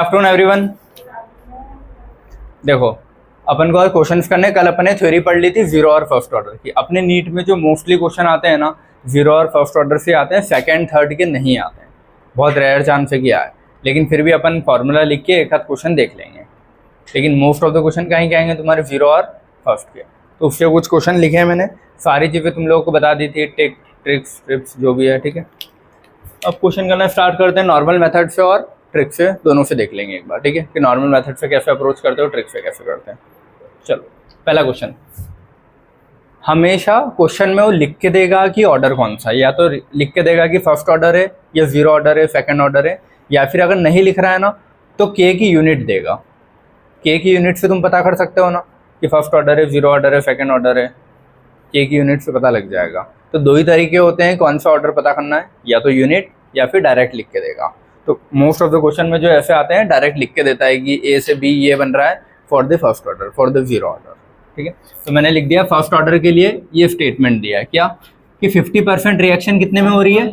Afternoon everyone. देखो अपन को आज क्वेश्चंस करने, कल अपने थ्योरी पढ़ ली थी जीरो और फर्स्ट ऑर्डर की। अपने नीट में जो मोस्टली क्वेश्चन आते हैं ना, जीरो और फर्स्ट ऑर्डर से आते हैं, सेकंड थर्ड के नहीं आते हैं, बहुत रेयर चांस है कि आए। लेकिन फिर भी अपन फॉर्मूला लिख के एक आध क्वेश्चन देख लेंगे। लेकिन मोस्ट ऑफ द क्वेश्चन कहीं के आएंगे तुम्हारे जीरो और फर्स्ट के। तो उससे कुछ क्वेश्चन लिखे हैं मैंने, सारी चीज़ें तुम लोगों को बता दी थी, ट्रिक्स ट्रिप्स जो भी है, ठीक है। अब क्वेश्चन करना स्टार्ट करते हैं नॉर्मल मेथड से और ट्रिक से, दोनों से देख लेंगे एक बार, ठीक है, कि नॉर्मल मेथड से कैसे अप्रोच करते हो, ट्रिक से कैसे करते हैं। चलो पहला क्वेश्चन, हमेशा क्वेश्चन में वो लिख के देगा कि ऑर्डर कौन सा है, या तो लिख के देगा कि फर्स्ट ऑर्डर है या जीरो ऑर्डर है, सेकंड ऑर्डर है, या फिर अगर नहीं लिख रहा है ना तो के की यूनिट देगा। के की यूनिट से तुम पता कर सकते हो ना कि फर्स्ट ऑर्डर है, जीरो ऑर्डर है, सेकंड ऑर्डर है, के की यूनिट से पता लग जाएगा। तो दो ही तरीके होते हैं कौन सा ऑर्डर पता करना है, या तो यूनिट या फिर डायरेक्ट लिख के देगा। तो मोस्ट ऑफ द क्वेश्चन में जो ऐसे आते हैं डायरेक्ट लिख के देता है कि ए से बी ये बन रहा है for the first order, for the zero order, ठीक है। तो मैंने लिख दिया फर्स्ट ऑर्डर के लिए ये स्टेटमेंट दिया क्या कि 50% रिएक्शन कितने में हो रही है,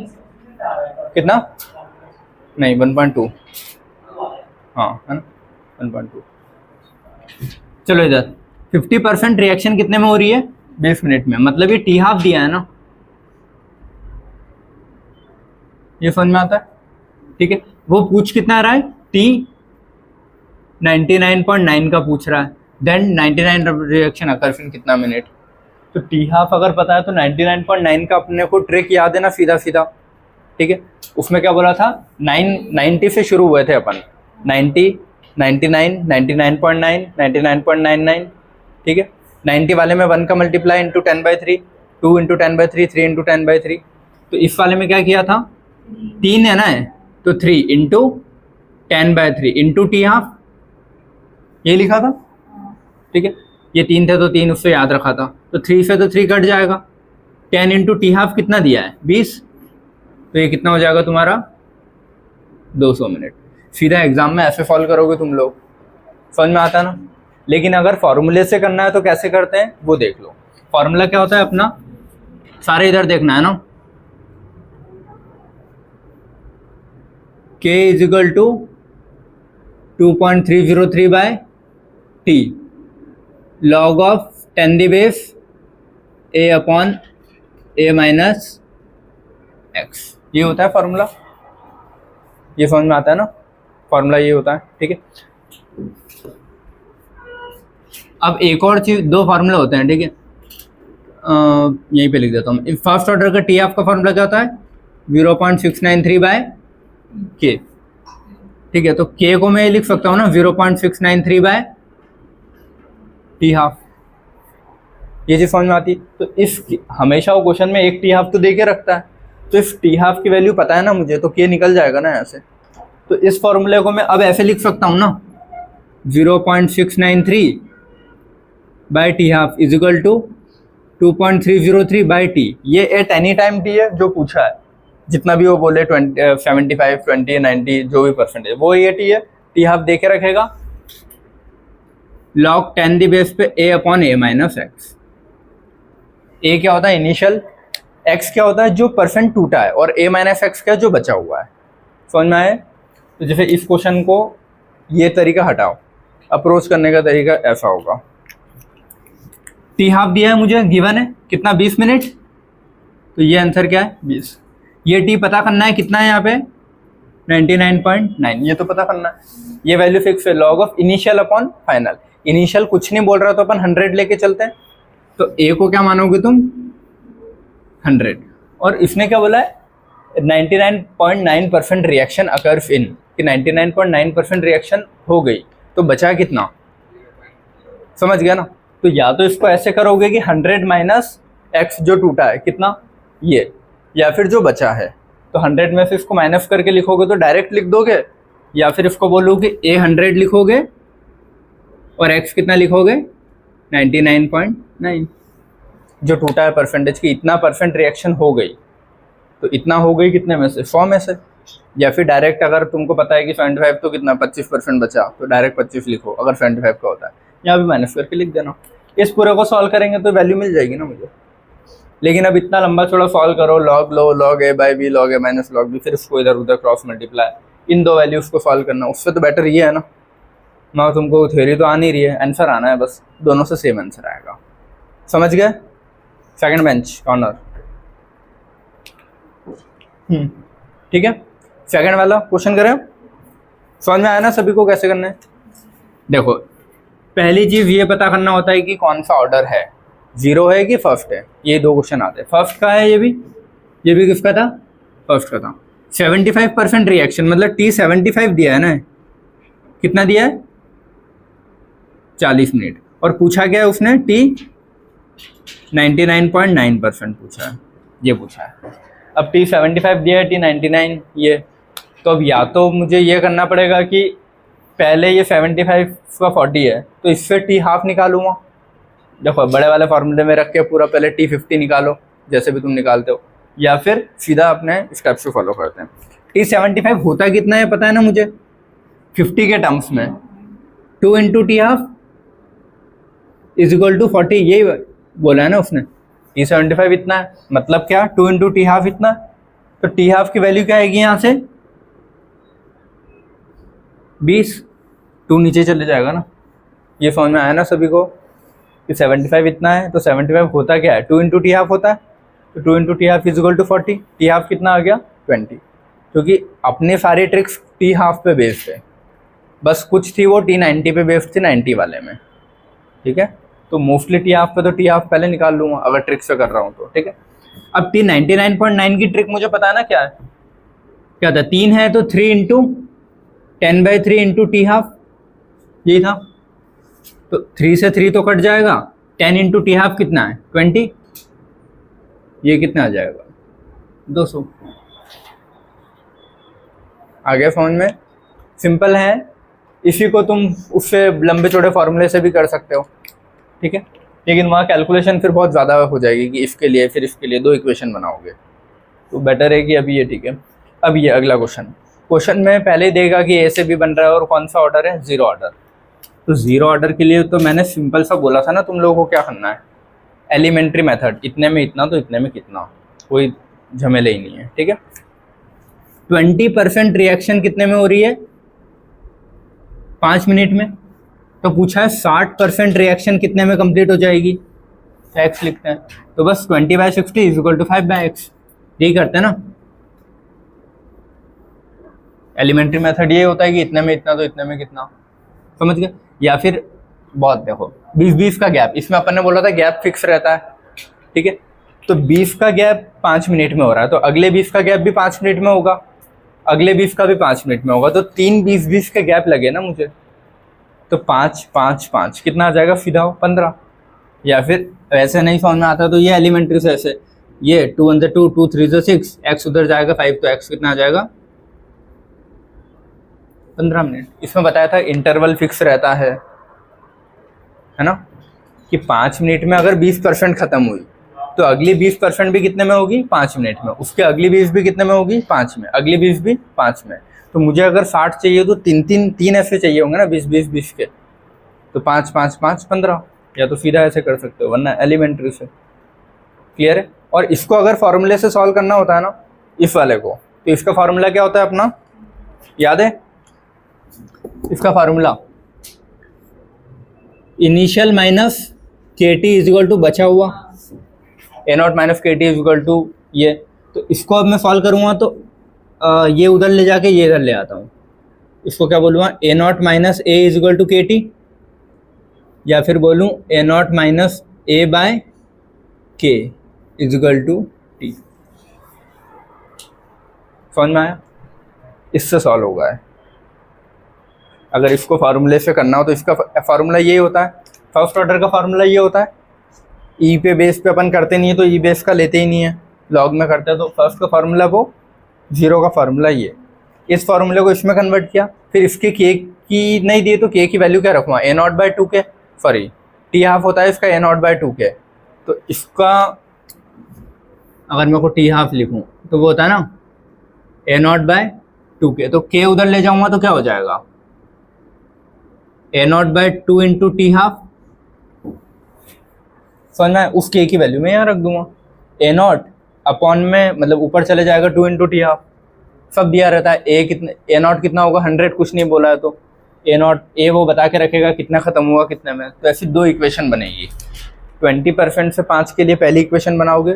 कितना नहीं 1.2, हाँ है ना 1.2। चलो इधर 50% रिएक्शन कितने में हो रही है, 20 मिनट में, मतलब ये टी हाफ दिया है ना, ये समझ में आता है, ठीक है। वो पूछ कितना रहा है, टी 99.9 का पूछ रहा है, देन 99 रिएक्शन अकर्स इन कितना मिनट। तो टी हाफ अगर पता है तो 99.9 का अपने को ट्रिक याद है ना, सीधा सीधा, ठीक है। उसमें क्या बोला था, 90 से शुरू हुए थे अपन, 90, 99, 99.9, 99.99, ठीक है। 90 वाले में 1 का मल्टीप्लाई इंटू 10/3, 2 इंटू 10/3, 3 इंटू 10/3। तो इस वाले में क्या किया था, 3 है ना, तो 3 इंटू 10/3 इंटू टी हाफ, ये लिखा था, ठीक है। ये 3 थे तो 3 उससे याद रखा था, तो 3 से तो 3 कट जाएगा, 10 इंटू टी हाफ कितना दिया है 20, तो ये कितना हो जाएगा तुम्हारा 200 मिनट। सीधा एग्जाम में ऐसे सॉल्व करोगे तुम लोग, समझ में आता ना। लेकिन अगर फॉर्मूले से करना है तो कैसे करते हैं वो देख लो। फॉर्मूला क्या होता है अपना, सारे इधर देखना है ना, K is equal to 2.303 by T log of 10 the base A upon A minus x, ये होता है फॉर्मूला। ये समझ में आता है ना, फॉर्मूला ये होता है, ठीक है। अब एक और चीज, दो फार्मूला होते हैं, ठीक है, यहीं पे लिख देता हूँ। फर्स्ट ऑर्डर का टी हाफ का फॉर्मूला क्या होता है, 0.693 बाय के, ठीक है। तो के को मैं लिख सकता हूँ ना 0.693 बाय टी हाफ, ये चीज समझ में आती है। तो इस हमेशा वो क्वेश्चन में एक टी हाफ तो दे के रखता है, तो इस टी हाफ की वैल्यू पता है ना मुझे, तो के निकल जाएगा ना ऐसे। तो इस फॉर्मूले को मैं अब ऐसे लिख सकता हूँ ना, 0.693 by T half is equal to 2.303 by T. ये एट एनी टाइम टी है जो पूछा है, जितना भी वो बोले 75, 20, 90 जो भी परसेंटेज, वो ये टी है। टी हाफ दे के रखेगा, log 10 द बेस पे A upon A minus x. A क्या होता है इनिशियल, x क्या होता है जो परसेंट टूटा है, और A माइनस एक्स क्या जो बचा हुआ है, समझ में आए। तो जैसे इस क्वेश्चन को ये तरीका हटाओ, अप्रोच करने का तरीका ऐसा होगा, टी हाफ दिया है मुझे, गिवन है कितना 20 मिनट, तो ये आंसर क्या है 20। ये टी पता करना है कितना है यहाँ पे 99.9, ये तो पता करना है। ये वैल्यू फिक्स है, log of initial upon final. Initial कुछ नहीं बोल रहा तो अपन 100 लेके चलते हैं, तो ए को क्या मानोगे तुम 100, और इसने क्या बोला है 99.9% रिएक्शन अकर्स इन, कि 99.9% रिएक्शन हो गई, तो बचा कितना, समझ गया ना। तो या तो इसको ऐसे करोगे कि 100 माइनस एक्स जो टूटा है कितना ये, या फिर जो बचा है, तो 100 में से इसको माइनस करके लिखोगे तो डायरेक्ट लिख दोगे, या फिर इसको बोलोगे A 100 लिखोगे और x कितना लिखोगे 99.9, जो टूटा है परसेंटेज की, इतना परसेंट रिएक्शन हो गई, तो इतना हो गई कितने में से 100 में से। या फिर डायरेक्ट अगर तुमको पता है कि 75 तो कितना 25% बचा, तो डायरेक्ट 25 लिखो अगर 75 का होता है, यहाँ भी माइनस करके लिख देना। इस पूरे को सॉल्व करेंगे तो वैल्यू मिल जाएगी ना मुझे। लेकिन अब इतना लंबा चौड़ा सॉल्व करो, लॉग लो, log A by B, log A minus log B, फिर उसको इधर उधर क्रॉस मल्टीप्लाई, इन दो वैल्यूज़ को सॉल्व करना, उससे तो बेटर ये है ना। मैं तुमको थ्योरी तो आ नहीं रही है, आंसर आना है बस, दोनों से सेम आंसर आएगा। समझ गए? Second bench corner. ठीक है, सेकंड वाला क्वेश्चन करें। समझ में आया ना सभी को कैसे करना है? देखो, पहली चीज़ ये पता करना होता है कि कौन सा ऑर्डर है, जीरो है कि फर्स्ट है। ये दो क्वेश्चन आते हैं। फर्स्ट का है, ये भी किसका था? फर्स्ट का था। 75% रिएक्शन, मतलब T75 दिया है ना, कितना दिया है? 40 मिनट। और पूछा गया है उसने T99.9% पूछा है, ये पूछा है। अब T75 दिया है, T99 ये, तो अब या तो मुझे ये करना पड़ेगा कि पहले ये 75 का 40 है, तो इससे T हाफ निकालूंगा। देखो, बड़े वाले फार्मूले में रख के पूरा पहले T50 निकालो, जैसे भी तुम निकालते हो, या फिर सीधा अपने स्टेप्स को फॉलो करते हैं। T75 होता कितना है पता है ना मुझे? 50 के टर्म्स में 2 into T half is equal to 40, यही बोला है ना उसने। T75 इतना है, मतलब क्या? 2 इंटू T हाफ इतना। तो T हाफ की वैल्यू क्या आएगी यहाँ से? 20। 2 नीचे चले जाएगा ना। ये समझ में आया ना सभी को कि 75 इतना है, तो 75 होता क्या है? 2 इंटू T हाफ होता है, तो 2 into T half is equal to 40। T half कितना आ गया? 20। क्योंकि अपने सारे ट्रिक्स T हाफ पे बेस्ड है, बस कुछ थी वो T90 पे बेस्ड थी 90 वाले में। ठीक है, तो मोस्टली T हाफ पे तो T हाफ पहले निकाल लूँगा अगर ट्रिक से कर रहा हूँ तो। ठीक है, अब T99.9 की ट्रिक मुझे पता है ना क्या है? क्या था? 3 है तो 3 इंटू 10/3 इंटू T हाफ, यही था। तो 3 से 3 तो कट जाएगा, 10 इंटू T हाफ कितना है? 20। ये कितना आ जाएगा? 200। आगे समझ में? सिंपल है। इसी को तुम उससे लंबे चौड़े फार्मूले से भी कर सकते हो। ठीक है, लेकिन वहाँ कैलकुलेशन फिर बहुत ज़्यादा हो जाएगी कि इसके लिए फिर इसके लिए 2 इक्वेशन बनाओगे, तो बेटर है कि अभी ये। ठीक है, अब ये अगला क्वेश्चन में पहले ही देगा कि ए से बी बन रहा है और कौन सा ऑर्डर है? Zero order. तो जीरो ऑर्डर के लिए तो मैंने सिंपल सा बोला था ना तुम लोगों को क्या करना है? एलिमेंट्री मेथड, इतने में इतना तो इतने में कितना, कोई झमेले ही नहीं है। ठीक है, 20% रिएक्शन कितने में हो रही है? 5 मिनट में। तो पूछा है 60% रिएक्शन कितने में कंप्लीट हो जाएगी? x लिखते हैं, तो बस 20/60 इज इक्वल टू 5/x, यही करते हैं ना। एलिमेंट्री मेथड ये होता है कि इतने में इतना तो इतने में कितना, समझ गए? या फिर बहुत देखो 20-20 का गैप, इसमें अपन ने बोला था गैप फिक्स रहता है। ठीक है, तो 20 का गैप 5 मिनट में हो रहा है, तो अगले 20 का गैप भी 5 मिनट में होगा, अगले 20 का भी 5 मिनट में होगा, तो 3 20-20 के गैप लगे ना मुझे। तो 5-5-5 कितना आ जाएगा? सीधा 15। या फिर ऐसे नहीं समझ में आता तो ये एलिमेंट्री से ऐसे, ये 2 1 2 2 3 6, x उधर जाएगा 5, तो x कितना आ जाएगा? 15 मिनट। इसमें बताया था इंटरवल फिक्स रहता है ना, कि 5 मिनट में अगर 20% खत्म हुई तो अगली 20% भी कितने में होगी? 5 मिनट में। उसके अगली 20 भी कितने में होगी? 5 में। अगली 20 भी 5 में। तो मुझे अगर 60 चाहिए तो तीन ऐसे चाहिए होंगे ना, 20-20-20 के, तो 5-5-5 15, या तो सीधा ऐसे कर सकते हो, वरना एलिमेंट्री से। क्लियर है? और इसको अगर फॉर्मूले से सॉल्व करना होता है ना, इस वाले को, तो इसका फार्मूला क्या होता है अपना? याद है इसका formula? Initial minus KT is equal to बचा हुआ A0 minus KT is equal to ये। तो इसको अब मैं सॉल्व करूँगा तो ये उधर ले जाके ये इधर ले आता हूँ, इसको क्या बोलूँगा? A0 minus A is equal to KT, या फिर बोलूँ A0 minus A/K is equal to T। समझ में आया? इससे सॉल्व होगा है। अगर इसको फार्मूले से करना हो तो इसका फार्मूला ये होता है, फर्स्ट ऑर्डर का फार्मूला ये होता है। ई पे बेस पे अपन करते नहीं है, तो ई बेस का लेते ही नहीं है, लॉग में करते हैं। तो फर्स्ट का फार्मूला वो, जीरो का फार्मूला ये। इस फार्मूले को इसमें कन्वर्ट किया, फिर इसके के की नहीं दिए तो के की वैल्यू क्या रखूँगा? A0/2K, सॉरी T हाफ होता है इसका A0/2K। तो इसका अगर मेरे को T हाफ लिखूँ तो वो होता है ना A0/2K, तो K उधर ले जाऊँगा तो क्या हो जाएगा? A0/2 into T half. समझ में? उस K की वैल्यू मैं यहाँ रख दूंगा, A0 अपॉन में, मतलब ऊपर चले जाएगा 2 इंटू T हाफ, सब दिया रहता है। ए कितना, ए नॉट कितना होगा 100, कुछ नहीं बोला है तो ए नॉट, ए वो बता के रखेगा कितना खत्म हुआ कितने में। तो ऐसी दो इक्वेशन बनेगी। 20% से 5 के लिए पहली इक्वेशन बनाओगे,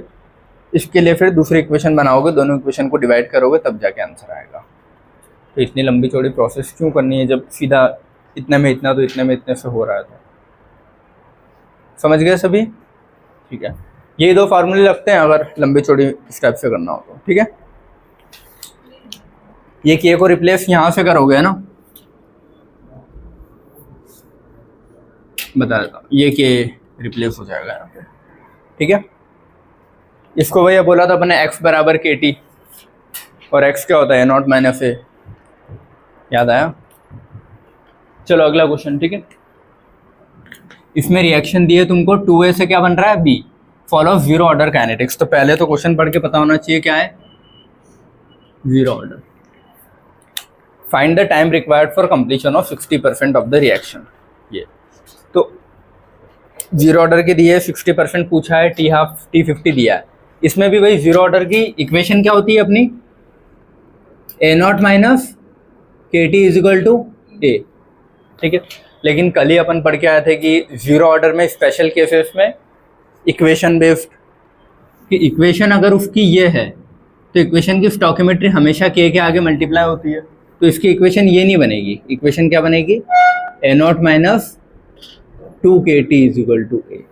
इसके लिए फिर दूसरी इक्वेशन बनाओगे, दोनों इक्वेशन को डिवाइड करोगे तब जाके आंसर आएगा। तो इतनी लंबी चौड़ी प्रोसेस क्यों करनी है जब सीधा इतने में इतना तो इतने में इतने से हो रहा है। तो समझ गए सभी? ठीक है, ये दो फार्मूले लगते हैं अगर लंबी चौड़ी स्टेप से करना हो तो। ठीक है, ये के को रिप्लेस यहाँ से करोगे ना, बता देता हूँ, ये के रिप्लेस हो जाएगा यहाँ पे। ठीक है, इसको भैया बोला था अपने x बराबर के टी, और x क्या होता है नॉट माइनस ए, याद आया? चलो अगला क्वेश्चन। ठीक है, इसमें रिएक्शन दिए तुमको 2a से क्या बन रहा है b, follow zero order kinetics. तो पहले तो क्वेश्चन पढ़ के पता होना चाहिए क्या है zero order. Find the time required for completion of 60% of the reaction. ये तो जीरो ऑर्डर के दिए 60% पूछा है, टी हाफ टी 50 दिया है। इसमें भी वही जीरो ऑर्डर की इक्वेशन क्या होती है अपनी, ए not minus K T is equal to ए। ठीक है, लेकिन कल ही अपन पढ़ के आए थे कि जीरो ऑर्डर में स्पेशल केसेस में इक्वेशन बेस्ड, कि इक्वेशन अगर उसकी ये है तो इक्वेशन की स्टोकियोमेट्री हमेशा के आगे मल्टीप्लाई होती है। तो इसकी इक्वेशन ये नहीं बनेगी, इक्वेशन क्या बनेगी, A not minus 2kt is equal to A.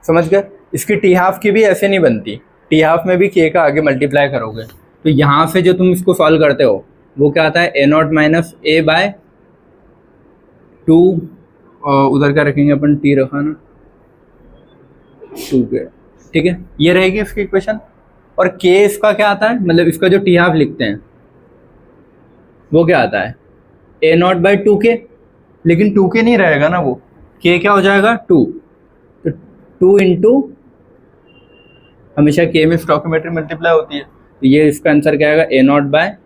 समझ गए? इसकी टी हाफ की भी ऐसे नहीं बनती, टी हाफ में भी के का आगे मल्टीप्लाई करोगे। तो यहाँ से जो तुम इसको सॉल्व करते हो वो क्या आता है, ए नॉट माइनस ए बाय 2, उधर क्या रखेंगे अपन, टी रखा ना 2k। ठीक है, ये रहेगी इसकी इक्वेशन। और k इसका क्या आता है, मतलब इसका जो टी हाफ लिखते हैं वो क्या आता है, ए नॉट बाई 2k, लेकिन 2k नहीं रहेगा ना, वो k क्या हो जाएगा 2, तो 2 इंटू हमेशा k में स्टोकियोमेट्री मल्टीप्लाई होती है, तो ये इसका आंसर क्या आएगा, ए नॉट बाय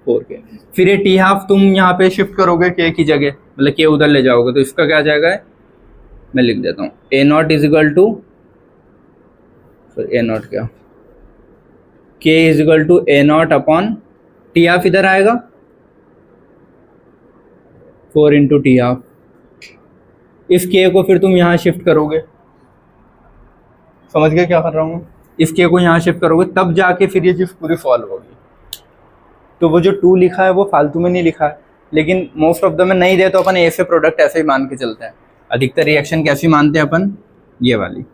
4k। फिर ये टी हाफ तुम यहाँ पे शिफ्ट करोगे k की जगह, मतलब k उधर ले जाओगे, तो इसका क्या आ जाएगा, मैं लिख देता हूँ, A naught is equal to, A naught क्या, k is equal to A naught upon T half इधर आएगा 4 इंटू टी हाफ। इस k को फिर तुम यहाँ शिफ्ट करोगे, समझ गए क्या कर रहा हूँ, इस k को यहाँ शिफ्ट करोगे तब जाके फिर ये चीज़ पूरी सॉल्व होगी। तो वो जो 2 लिखा है वो फालतू में नहीं लिखा है, लेकिन मोस्ट ऑफ द में नहीं दे तो अपन ए से प्रोडक्ट ऐसे ही मान के चलते हैं। अधिकतर रिएक्शन कैसी मानते हैं अपन, ये वाली।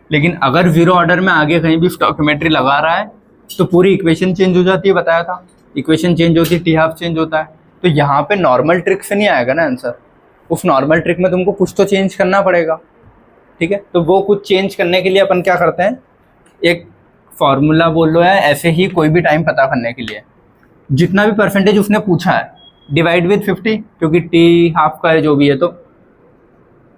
लेकिन अगर जीरो ऑर्डर में आगे कहीं भी स्टोकियोमेट्री लगा रहा है तो पूरी इक्वेशन चेंज हो जाती है, बताया था, इक्वेशन चेंज होती है, टी हाफ चेंज होता है। तो यहाँ पे नॉर्मल ट्रिक से नहीं आएगा ना आंसर, उस नॉर्मल ट्रिक में तुमको कुछ तो चेंज करना पड़ेगा। ठीक है, तो वो कुछ चेंज करने के लिए अपन क्या करते हैं, एक फॉर्मूला बोल लो है ऐसे ही, कोई भी टाइम पता करने के लिए जितना भी परसेंटेज उसने पूछा है डिवाइड विद 50, क्योंकि टी हाफ का है जो भी है। तो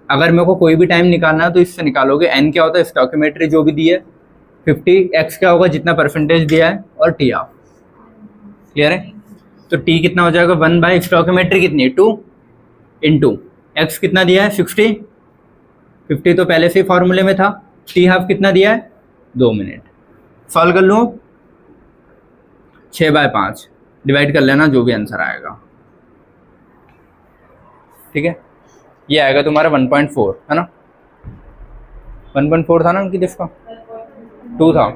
अगर मेरे को कोई भी टाइम निकालना है तो इससे निकालोगे, एन क्या होता है स्टोकियोमेट्री जो भी दी है 50, एक्स क्या होगा जितना परसेंटेज दिया है, और टी हाफ। क्लियर है? तो टी कितना हो जाएगा 1 बाई स्टोकियोमेट्री कितनी है 2 इंटू एक्स कितना दिया है 60, 50 तो पहले से ही फॉर्मूले में था, टी हाफ कितना दिया है 2 मिनट। सॉल्व कर लूँ, 6/5 डिवाइड कर लेना जो भी आंसर आएगा। ठीक है, ये आएगा तुम्हारा 1.4 है ना, 1.4 था ना अंकित, इसका 2 था,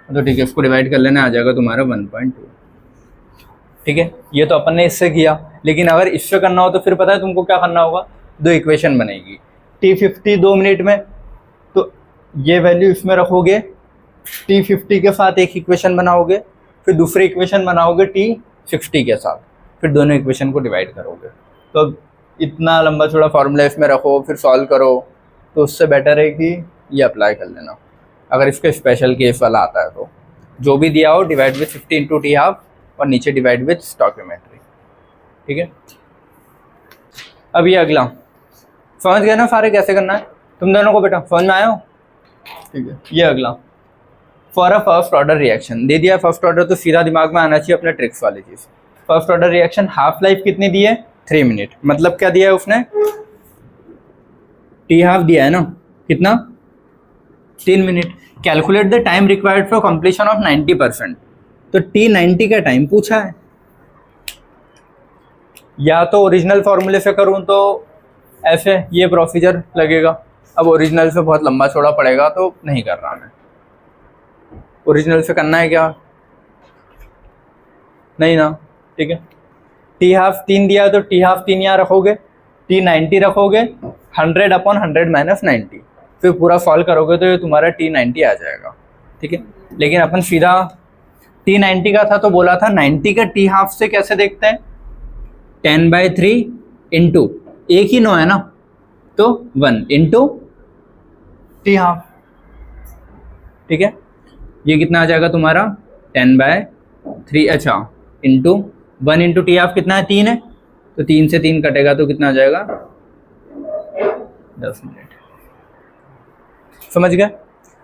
तो ठीक है इसको डिवाइड कर लेना, आ जाएगा तुम्हारा 1.2। ठीक है, ये तो अपन ने इससे किया, लेकिन अगर इससे करना हो तो फिर पता है तुमको क्या करना होगा, दो इक्वेशन बनेगी, T50 2 मिनट में, तो ये वैल्यू इसमें रखोगे, T50 के साथ एक इक्वेशन बनाओगे, फिर दूसरी इक्वेशन बनाओगे T60 के साथ, फिर दोनों इक्वेशन को डिवाइड करोगे। तो इतना लंबा चौड़ा फार्मूला इसमें रखो फिर सॉल्व करो, तो उससे बेटर है कि ये अप्लाई कर लेना। अगर इसका स्पेशल केस वाला आता है तो जो भी दिया हो divide with 50 into T half, और नीचे डिवाइड विद स्टोकियोमेट्री। ठीक है, अब ये अगला समझ गए ना सारे कैसे करना है तुम दोनों को, बेटा समझ में आया हो? ठीक है, ये अगला for a first order reaction दे दिया, फर्स्ट ऑर्डर तो सीधा दिमाग में आना चाहिए अपने ट्रिक्स वाली चीज़। First order reaction half life कितनी दी है 3 मिनट, मतलब क्या दिया है उसने, टी हाफ दिया है ना, कितना 3 minute. Calculate the time required for completion of 90%। तो T90 का टाइम पूछा है। या तो ओरिजिनल फॉर्मूले से करूं तो ऐसे ये प्रोसीजर लगेगा। अब ओरिजिनल से बहुत लंबा चौड़ा पड़ेगा तो नहीं कर रहा मैं। ओरिजिनल से करना है क्या? नहीं ना, ठीक है। T½ 3 दिया तो T½ 3 यहाँ रखोगे, T90 रखोगे, 100/100 - 90, फिर पूरा सॉल्व करोगे तो ये तुम्हारा T90 आ जाएगा, ठीक है। लेकिन अपन सीधा T90 का था तो बोला था 90 का T½ से कैसे देखते हैं, 10/3 इंटू एक ही 9 है ना, तो 1 इंटू T½ ठीक है। ये कितना आ जाएगा तुम्हारा 10/3, अच्छा, इंटू 1 इंटू T½ कितना है, 3 है, तो 3 से 3 कटेगा तो कितना आ जाएगा 10 मिनट। समझ गए।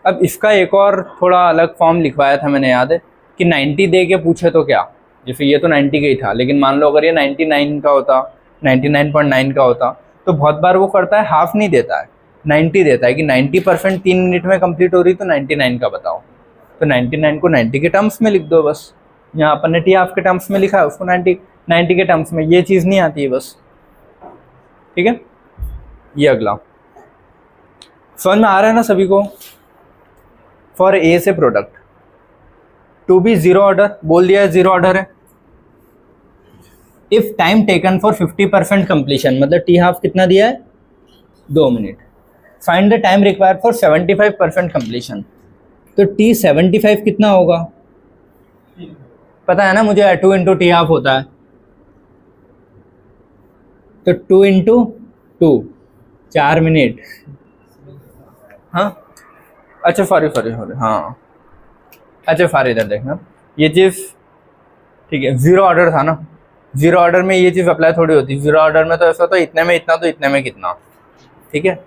अब इसका एक और थोड़ा अलग फॉर्म लिखवाया था मैंने, याद है कि 90 दे के पूछे तो क्या, जैसे ये तो 90 का ही था, लेकिन मान लो अगर ये 99 का होता, 99.9 का होता, तो बहुत बार वो करता है हाफ नहीं देता है, 90 देता है कि 90% 3 मिनट में कंप्लीट हो रही तो 99 का बताओ। तो 99 को 90 के टर्म्स में लिख दो बस। यहाँ अपन ने T½ के टर्म्स में लिखा है, उसको 90 के टर्म्स में, ये चीज़ नहीं आती है बस, ठीक है। ये अगला समझ में आ रहा है ना सभी को। फॉर ए से प्रोडक्ट टू बी 0 ऑर्डर, बोल दिया है 0 ऑर्डर है। If time taken for 50% completion, मतलब T½ कितना दिया है 2 minute. Find the time required for 75% completion, तो T75 कितना होगा पता है ना मुझे, 2 इंटू T½ होता है, तो 2 इंटू 2 4 मिनट। हाँ अच्छा सॉरी, हाँ अच्छा सॉरी, इधर देखना ये चीज़, ठीक है। 0 ऑर्डर था ना, 0 ऑर्डर में ये चीज़ अप्लाई थोड़ी होती है। 0 ऑर्डर में तो ऐसा होता है इतने में इतना तो इतने में कितना, ठीक है।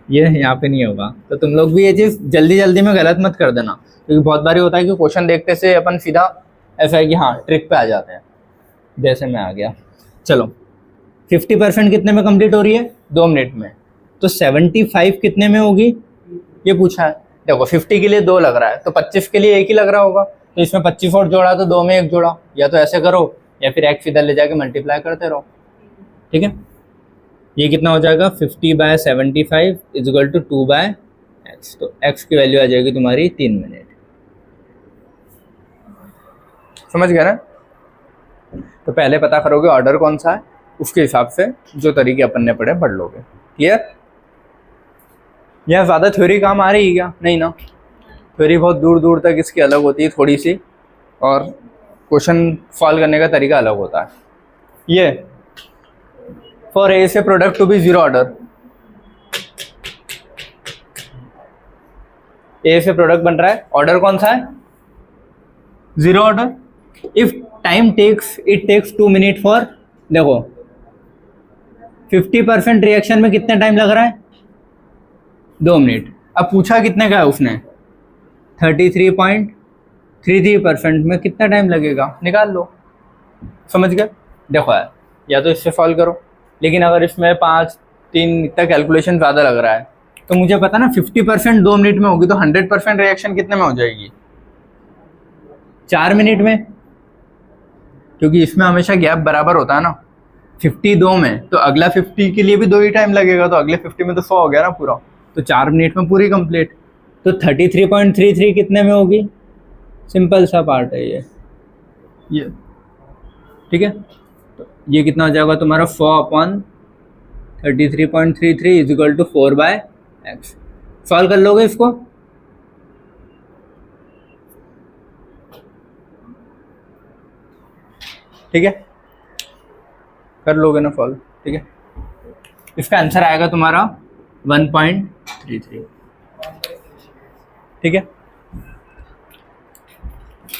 ये यहाँ पे नहीं होगा, तो तुम लोग भी ये चीज़ जल्दी में गलत मत कर देना, क्योंकि बहुत बारी होता है कि क्वेश्चन देखते से अपन सीधा ऐसा है कि हाँ ट्रिक पे आ जाते हैं, जैसे मैं आ गया। चलो 50% कितने में कंप्लीट हो रही है 2 मिनट में, तो 75 कितने में होगी ये पूछा है। देखो 50 के लिए 2 लग रहा है, तो 25 के लिए 1 ही लग रहा होगा, तो इसमें 25 और जोड़ा तो 2 में 1 जोड़ा, या तो ऐसे करो या फिर x इधर ले जाके मल्टीप्लाई करते रहो, ठीक है। ये कितना हो जाएगा 50/75 इक्वल टू 2/x, तो x की वैल्यू आ जाएगी तुम्हारी 3 मिनट। समझ गए ना। तो पहले पता करोगे ऑर्डर कौन सा है, उसके हिसाब से जो तरीके अपन ने पढ़े पढ़ लोगे। क्लियर। यह ज़्यादा थ्योरी काम आ रही है क्या? नहीं ना, थ्योरी बहुत दूर तक इसकी अलग होती है थोड़ी सी, और क्वेश्चन सॉल्व करने का तरीका अलग होता है। ये फॉर ए से प्रोडक्ट टू बी 0 ऑर्डर, ए से प्रोडक्ट बन रहा है, ऑर्डर कौन सा है 0 order. If time takes, it takes 2 minute for, देखो 50% रिएक्शन में कितना टाइम लग रहा है 2 मिनट। अब पूछा कितने का है उसने 33.33% में कितना टाइम लगेगा निकाल लो। समझ गए। देखो यार, या तो इससे सॉल्व करो, लेकिन अगर इसमें 5-3 इतना कैलकुलेशन ज़्यादा लग रहा है, तो मुझे पता ना 50% 2 मिनट में होगी, तो 100% रिएक्शन कितने में हो जाएगी 4 मिनट में, क्योंकि इसमें हमेशा गैप बराबर होता है ना। 50 2 में, तो अगला 50 के लिए भी 2 ही टाइम लगेगा, तो अगले 50 में तो 100 हो गया ना पूरा, तो 4 मिनट में पूरी कंप्लीट। तो 33.33 कितने में होगी, सिंपल सा पार्ट है ये, ठीक है। तो ये कितना हो जाएगा तुम्हारा 4/33.33 is equal to 4/x। Solve कर लोगे इसको, ठीक है, कर लोगे ना सॉल्व, ठीक है। इसका आंसर आएगा तुम्हारा 1.33, ठीक है।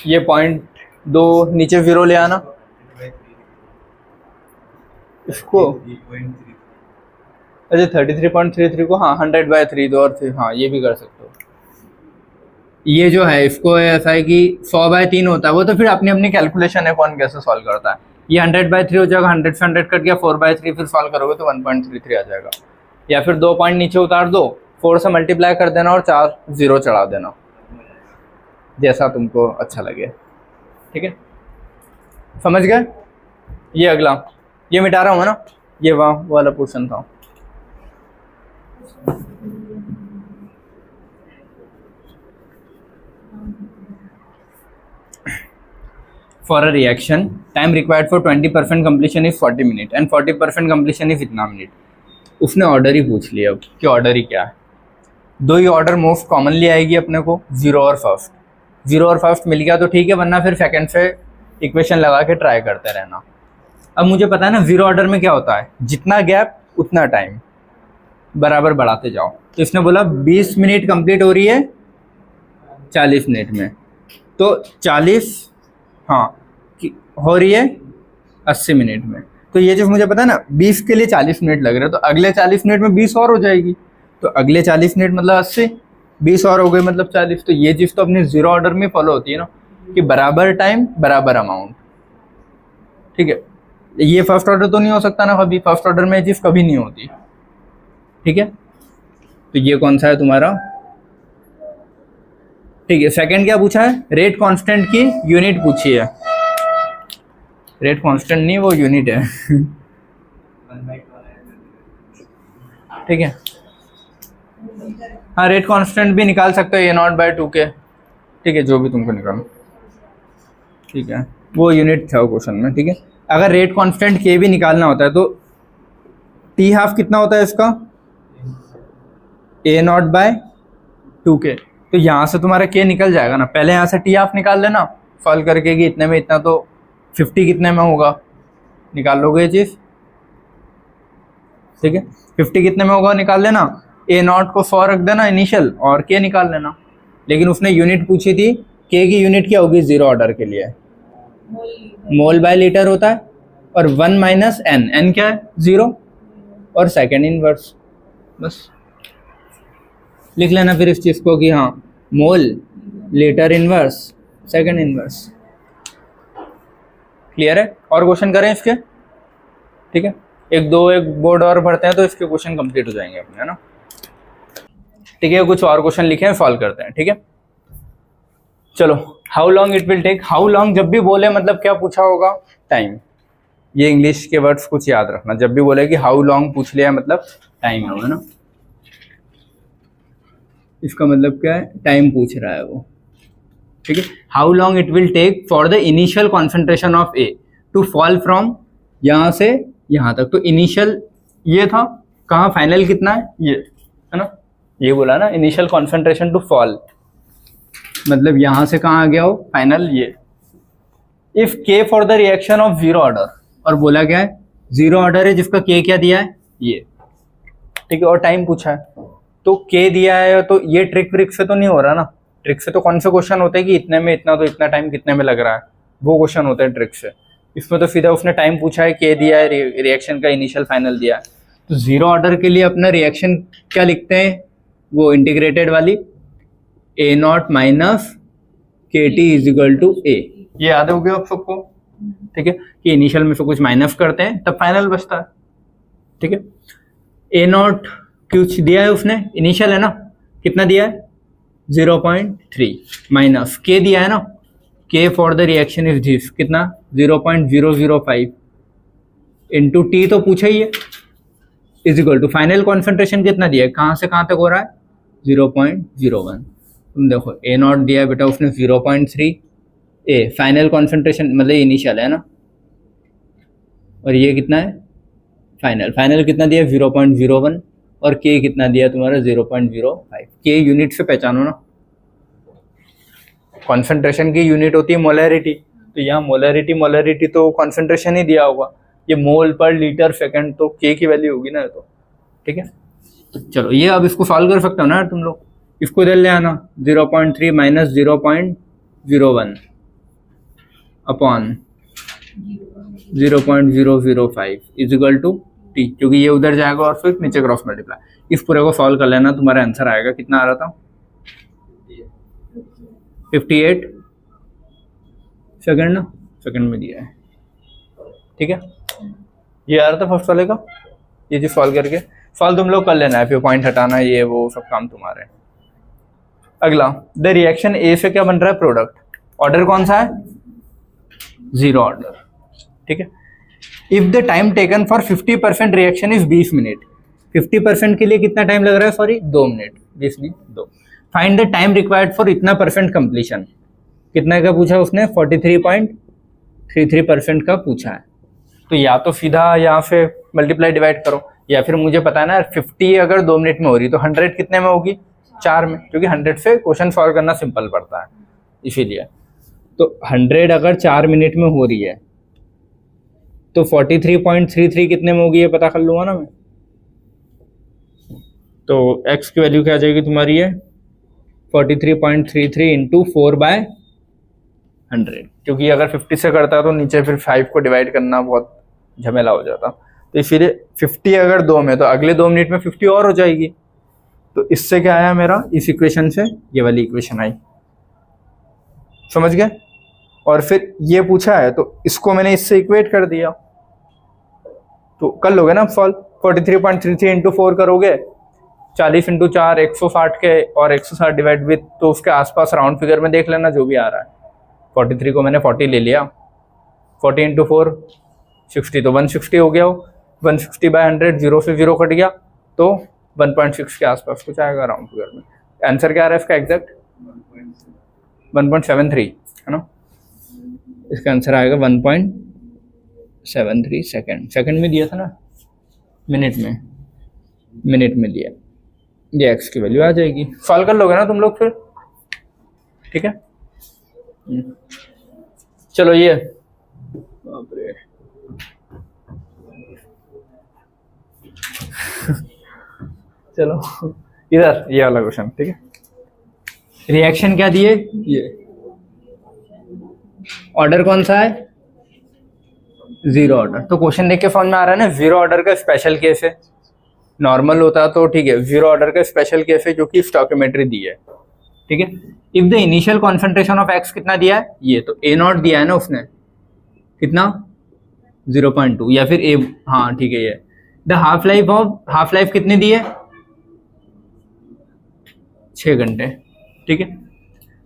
ये 0.2 नीचे 0 ले आना इसको, अच्छा 33.33 को हाँ 100/3 दो, और फिर हाँ ये भी कर सकते हो। ये जो है इसको ऐसा है कि 100/3 होता है, वो तो फिर अपनी अपनी कैलकुलेशन है कौन कैसे सॉल्व करता है। ये 100/3 हो जाएगा, 100 से 100 कट गया 4/3, फिर सॉल्व करोगे तो 1.33 आ जाएगा। या फिर 2 पॉइंट नीचे उतार दो, 4 से मल्टीप्लाई कर देना और 4 0 चढ़ा देना, जैसा तुमको अच्छा लगे। ठीक है, समझ गए? ये अगला, ये मिटा रहा हूँ ना, ये वहाँ वाला पोर्शन था। For a reaction, time required for 20% completion is 40 minute and 40% completion is इतना मिनट। उसने ऑर्डर ही पूछ लिया अब कि ऑर्डर ही क्या है। दो ही ऑर्डर मोस्ट कॉमनली आएगी अपने को, 0 और फर्स्ट। 0 और फर्स्ट मिल गया तो ठीक है, वरना फिर सेकंड से इक्वेशन लगा के ट्राई करते रहना। अब मुझे पता है ना 0 ऑर्डर में क्या होता है, जितना गैप उतना टाइम, बराबर बढ़ाते जाओ। तो इसने बोला 20 मिनट कंप्लीट हो रही है 40 मिनट में, तो 40 हाँ हो रही है 80 मिनट में। तो ये चीज़ मुझे पता है ना, 20 के लिए 40 मिनट लग रहे हैं, तो अगले 40 मिनट में 20 और हो जाएगी, तो अगले 40 मिनट मतलब 80, 20 और हो गए मतलब 40। तो ये चीज़ तो अपनी 0 ऑर्डर में फॉलो होती है ना, कि बराबर टाइम बराबर अमाउंट। ठीक है, ये फर्स्ट ऑर्डर तो नहीं हो सकता ना कभी, फर्स्ट ऑर्डर में ये चीज़ कभी नहीं होती। ठीक है, तो ये कौन सा है तुम्हारा? ठीक है, सेकंड क्या पूछा है? रेट कांस्टेंट की यूनिट पूछी है। रेट कांस्टेंट नहीं, वो यूनिट है। ठीक है, हाँ रेट कांस्टेंट भी निकाल सकते हो, A0/2 के। ठीक है, जो भी तुमको निकालो। ठीक है, वो यूनिट था क्वेश्चन में। ठीक है, अगर रेट कांस्टेंट के भी निकालना होता है तो T½ कितना होता है इसका? A0/2 के। तो यहाँ से तुम्हारा के निकल जाएगा ना, पहले यहाँ से T½ निकाल लेना सॉल्व करके कि इतने में इतना, तो 50 कितने में होगा, निकाल लोगे ये चीज़। ठीक है, 50 कितने में होगा निकाल लेना, A0 को 100 रख देना इनिशियल और के निकाल लेना। लेकिन उसने यूनिट पूछी थी, के की यूनिट क्या होगी 0 ऑर्डर के लिए? मोल बाय लीटर होता है, और 1 माइनस n, n क्या है 0, और सेकेंड इनवर्स। बस लिख लेना फिर इस चीज़ को कि हाँ mole litre inverse second inverse. Clear है? और क्वेश्चन करें इसके? ठीक है, एक बोर्ड और भरते हैं तो इसके क्वेश्चन कंप्लीट हो जाएंगे अपने, है ना। ठीक है, कुछ और क्वेश्चन लिखे हैं, सॉल्व करते हैं। ठीक है, चलो। How long it will take, how long जब भी बोले मतलब क्या पूछा होगा? टाइम। ये इंग्लिश के वर्ड्स कुछ याद रखना, जब भी बोले कि हाउ लॉन्ग पूछ लिया मतलब टाइम होगा ना, इसका मतलब क्या है? टाइम पूछ रहा है वो। ठीक है, how long it will take for the initial concentration of A to fall from यहाँ से यहाँ तक। तो इनिशियल ये था, कहाँ फाइनल कितना है ये, है ना। ये बोला ना इनिशियल कॉन्सेंट्रेशन टू फॉल, मतलब यहाँ से कहाँ आ गया हो फाइनल ये। इफ के for the reaction of 0 order, और बोला क्या है 0 ऑर्डर है जिसका के क्या दिया है ये। ठीक है, और टाइम पूछा है तो के दिया है, तो ये ट्रिक व्रिक से तो नहीं हो रहा ना। ट्रिक से तो कौन सा क्वेश्चन होता है कि इतने में इतना, तो इतना टाइम कितने में लग रहा है, वो क्वेश्चन होता है ट्रिक से। इसमें तो सीधा उसने टाइम पूछा है, के दिया है, रिएक्शन का इनिशियल फाइनल दिया है। तो 0 ऑर्डर के लिए अपना रिएक्शन क्या लिखते हैं, वो इंटीग्रेटेड वाली A0 minus KT is equal to A। ये याद हो गया आप सबको? ठीक है, कि इनिशियल में से कुछ माइनस करते हैं तब फाइनल बचता है। ठीक है, A0 कुछ दिया है उसने, इनिशियल है ना, कितना दिया है 0.3 माइनस के दिया है ना, K for the reaction is this, कितना 0.005 इंटू टी तो पूछा ही है, is equal to final concentration कितना दिया है, कहाँ से कहाँ तक हो रहा है 0.01। तुम देखो A0 दिया है बेटा उसने 0.3, ए फाइनल कॉन्सेंट्रेशन मतलब इनिशियल है ना, और ये कितना है फाइनल। फाइनल कितना दिया 0.01, और के कितना दिया तुम्हारा 0.05। के यूनिट से पहचानो ना, कॉन्सेंट्रेशन की यूनिट होती है मोलैरिटी, तो यहाँ मोलैरिटी तो कॉन्सेंट्रेशन ही दिया होगा, ये मोल पर लीटर सेकंड, तो के की वैल्यू होगी ना तो। ठीक है, चलो ये अब इसको सॉल्व कर सकते हो ना यार तुम लोग, इसको इधर ले आना 0.3 minus 0.01 upon 0.005 is equal to T, क्योंकि ये उधर जाएगा और फिर नीचे क्रॉस मल्टीप्लाई। इस पूरे को सॉल्व कर लेना, तुम्हारा आंसर आएगा कितना आ रहा था 58 सेकंड ना, सेकंड में दिया है। ठीक है, ये आ रहा था फर्स्ट वाले का, ये चीज सॉल्व करके सॉल्व तुम लोग कर लेना है, फिर पॉइंट हटाना ये वो सब काम तुम्हारे। अगला, द रिएक्शन ए से क्या बन रहा है, प्रोडक्ट। ऑर्डर कौन सा है, जीरो ऑर्डर, ठीक है। If the time taken for 50% reaction is 20 minute, 50% के लिए कितना टाइम लग रहा है, सॉरी 2 मिनट, 20 नहीं 2। Find the time required for इतना % कंप्लीशन, कितना का पूछा उसने, 43.33% का पूछा है। तो या तो सीधा यहाँ से मल्टीप्लाई डिवाइड करो, या फिर मुझे पता है ना 50 अगर 2 मिनट में हो रही तो 100 कितने में होगी, 4 में, क्योंकि 100 से क्वेश्चन सॉल्व करना सिंपल पड़ता है इसीलिए। तो 100 अगर 4 मिनट में हो रही है तो 43.33 कितने में होगी ये पता कर लूँगा ना मैं। तो x की वैल्यू क्या आ जाएगी तुम्हारी है 43.33 इंटू 4/100, क्योंकि अगर 50 से करता तो नीचे फिर 5 को डिवाइड करना बहुत झमेला हो जाता। तो इसीलिए 50 अगर 2 में तो अगले 2 मिनट में 50 और हो जाएगी। तो इससे क्या आया मेरा, इस इक्वेशन से ये वाली इक्वेशन आई, समझ गए। और फिर ये पूछा है तो इसको मैंने इससे इक्वेट कर दिया, तो कर लोगे ना सॉल्व। 43.33 इंटू 4 करोगे, 40 इंटू 4 160 के, और 160 डिवाइड विथ, तो उसके आसपास राउंड फिगर में देख लेना जो भी आ रहा है। 43 को मैंने 40 ले लिया, 40 इंटू 4 60, तो 160 हो गया हो। 160/100, 0 से 0 कट गया तो 1.6 के आसपास कुछ आएगा राउंड फिगर में। आंसर क्या आ रहा है इसका एग्जैक्ट 1.73 है ना। इसका आंसर आएगा 1.73 सेकंड में दिया था ना, मिनट में दिया। ये x की वैल्यू आ जाएगी, सॉल्व कर लोगे ना तुम लोग फिर, ठीक है। चलो ये चलो इधर ये वाला क्वेश्चन, ठीक है। रिएक्शन क्या दिए, ये ऑर्डर कौन सा है, जीरो ऑर्डर। तो क्वेश्चन देख के समझ में आ रहा है ना, जीरो ऑर्डर का स्पेशल केस है। नॉर्मल होता तो ठीक है, जीरो ऑर्डर का स्पेशल केस है जो कि स्टोइकियोमेट्री दी है, ठीक है। If the initial concentration of x कितना दिया है, ये तो ए नॉट दिया है ना उसने, कितना 0.2, या फिर ए, हाँ ठीक है। ये द हाफ लाइफ कितनी दी है, 6 घंटे, ठीक है।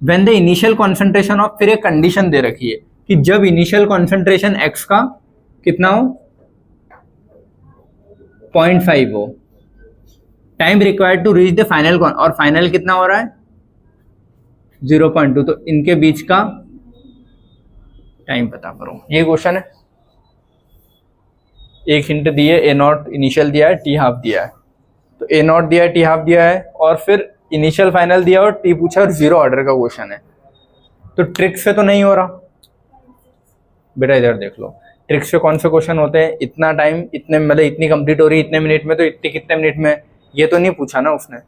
When the initial concentration of, फिर एक कंडीशन दे रखी है कि जब इनिशियल कॉन्सेंट्रेशन एक्स का कितना हो 0.5 हो, time required to reach the final, और फाइनल कितना हो रहा है 0.2, तो इनके बीच का टाइम पता करो। ये क्वेश्चन है। एक हिंट दिए, ए नॉट इनिशियल दिया है, टी हाफ दिया है। तो ए नॉट दिया है, टी हाफ दिया है, और फिर इनिशियल फाइनल दिया और टी पूछा, और जीरो ऑर्डर का क्वेश्चन है। तो ट्रिक से तो नहीं हो रहा बेटा, इधर देख लो। ट्रिक से कौन से क्वेश्चन होते हैं, इतना टाइम इतने, मतलब इतनी कंप्लीट हो रही इतने मिनट में, तो इतने कितने मिनट में, ये तो नहीं पूछा ना उसने,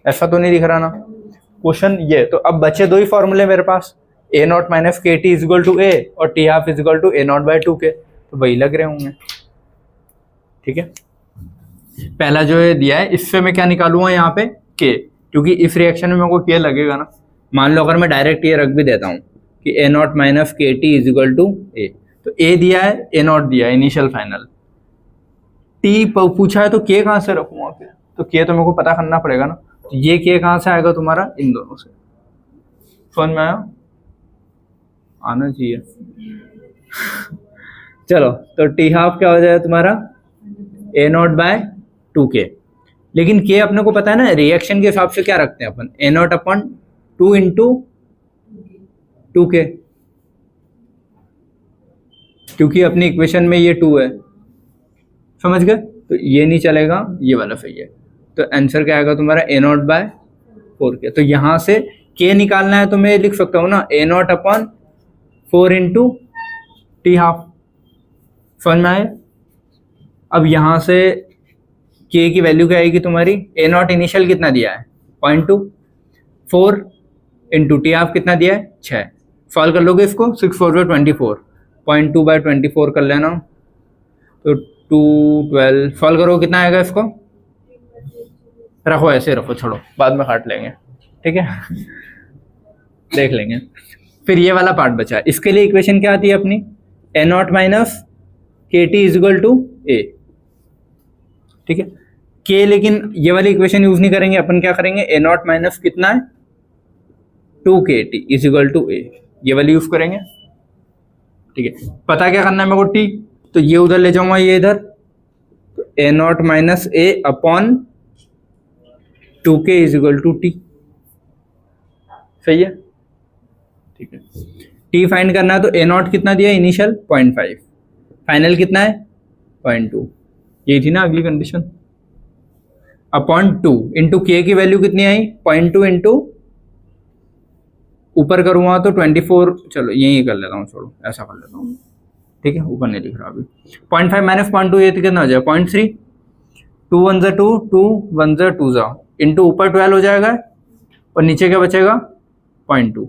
ऐसा तो नहीं दिख रहा ना क्वेश्चन ये। तो अब बचे 2 ही फॉर्मूले मेरे पास, A not minus K T is equal to A, और T half is equal to A not by 2k, तो वही लग रहे होंगे, ठीक है। पहला जो है दिया है, इससे मैं क्या निकालूंगा यहाँ पे के, क्योंकि इस रिएक्शन में मेरे को के लगेगा ना। मान लो अगर मैं डायरेक्ट ये रख भी देता हूँ कि ए not minus K T is equal to ए, तो ए दिया है, ए नॉट दिया है इनिशियल फाइनल, टी पूछा है तो के कहाँ से रखूंगा फिर, तो के तो मेरे को पता करना पड़ेगा ना। तो ये के कहाँ से आएगा तुम्हारा, इन दोनों से। समझ में आया, आना चाहिए। चलो, तो टी हाफ क्या हो जाएगा तुम्हारा ए नॉट बाय 2k, लेकिन के अपने को पता है ना, रिएक्शन के हिसाब से क्या रखते हैं अपन, ए नॉट अपन 2 इंटू 2k, क्योंकि अपनी इक्वेशन में ये 2 है, समझ गए। तो ये नहीं चलेगा, ये वाला सही है। तो आंसर क्या आएगा तुम्हारा ए नॉट बाय 4k। तो यहां से के निकालना है तो मैं लिख सकता हूँ ना, A naught upon 4 into T half. समझ में आए। अब यहां से के की वैल्यू क्या आएगी तुम्हारी, ए नॉट इनिशियल कितना दिया है 0.2, 4 इंटू टी हाफ कितना दिया है 6। सॉल्व कर लोगे इसको, 6 4 24, 0.2 बाय 24 कर लेना, तो 2 12। सॉल्व करो कितना आएगा, इसको रखो ऐसे रखो, छोड़ो बाद में काट लेंगे, ठीक है। देख लेंगे। फिर ये वाला पार्ट बचा है, इसके लिए इक्वेशन क्या आती है अपनी, ए not minus K T is equal to ए, ठीक है। के, लेकिन ये वाली इक्वेशन यूज नहीं करेंगे, अपन क्या करेंगे, ए नॉट माइनस कितना है 2kt इज इक्वल टू ए, ये वाली यूज करेंगे। ठीक है, पता क्या करना है मेरे को, टी, तो ये उधर ले जाऊंगा, ये इधर, तो A not minus A upon 2k is equal to T. सही है, ठीक है। टी फाइंड करना है तो ए नॉट कितना दिया इनिशियल 0.5, फाइनल कितना है 0.2, ये थी ना अगली कंडीशन, अपॉन 2 इंटू के की वैल्यू कितनी आई 0.2 इंटू ऊपर करूँगा तो 24, चलो यही कर लेता हूँ, छोड़ो ऐसा कर लेता हूँ, ठीक है, ऊपर नहीं लिख रहा अभी। 0.5 माइनस 0.2 ये तो कितना हो जाए 0.3, 2 1 2 2 1 2 इंटू ऊपर 12 हो जाएगा और नीचे क्या बचेगा 0.2,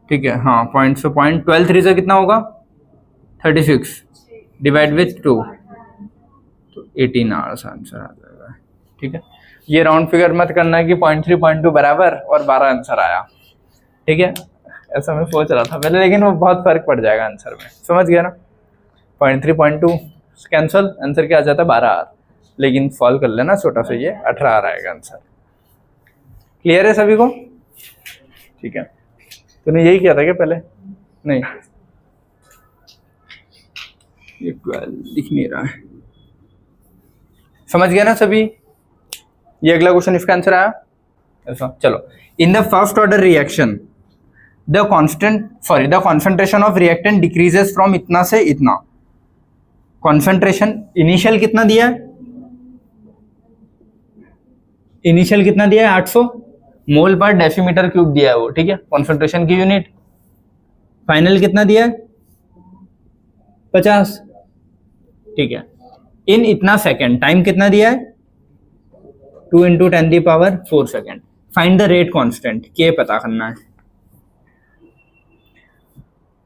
ठीक है। हाँ, 0.12 3 से कितना होगा 36 डिवाइड विथ 2, तो 18 आवर्स आंसर आ जाएगा। ठीक है, ये राउंड फिगर मत करना कि 0.3 0.2 बराबर और 12 आंसर आया। ठीक है, ऐसा मैं सोच रहा था पहले, लेकिन वो बहुत फर्क पड़ जाएगा आंसर में, समझ गया ना। 0.3 0.2 कैंसल, आंसर क्या आ जाता है 12 आर, लेकिन सॉल्व कर लेना छोटा सा, ये 18 आर आएगा आंसर। क्लियर है सभी को? ठीक है, तूने यही किया था क्या पहले? नहीं, ये 12 दिख नहीं रहा है, समझ गया ना सभी? ये अगला क्वेश्चन, इसका आंसर आया ऐसा। चलो, in the first order reaction the concentration of reactant decreases from इतना से इतना। कॉन्सेंट्रेशन इनिशियल कितना दिया है, इनिशियल कितना दिया है 800 मोल पर डेसीमीटर क्यूब दिया है वो, ठीक है, कॉन्सेंट्रेशन की यूनिट। फाइनल कितना दिया है 50, ठीक है। इन इतना सेकेंड, टाइम कितना दिया है 2 × 10⁴ second. Find the rate constant, के पता करना है।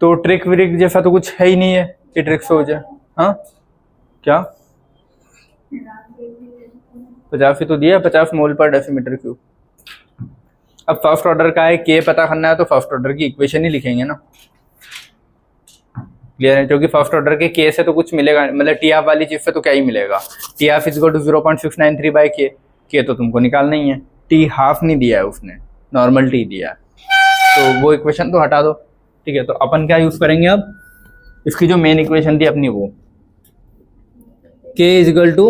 तो ट्रिक विरिक जैसा तो कुछ है ही नहीं है कि ट्रिक से हो जाए। हाँ क्या 50 ही तो दिया है, 50 मोल पर डेसीमीटर क्यूब। अब फर्स्ट ऑर्डर का है, के पता करना है तो फर्स्ट ऑर्डर की इक्वेशन ही लिखेंगे ना। क्लियर है? क्योंकि फर्स्ट ऑर्डर के के से तो कुछ मिलेगा, मतलब टी हाफ वाली चीज से तो क्या ही मिलेगा। T half is equal to 0.693 K तो तुमको निकालना ही है। टी हाफ नहीं दिया है उसने, नॉर्मल टी दिया है, तो वो इक्वेशन तो हटा दो। ठीक है, तो अपन क्या यूज करेंगे अब, इसकी जो मेन इक्वेशन थी अपनी वो, k is equal to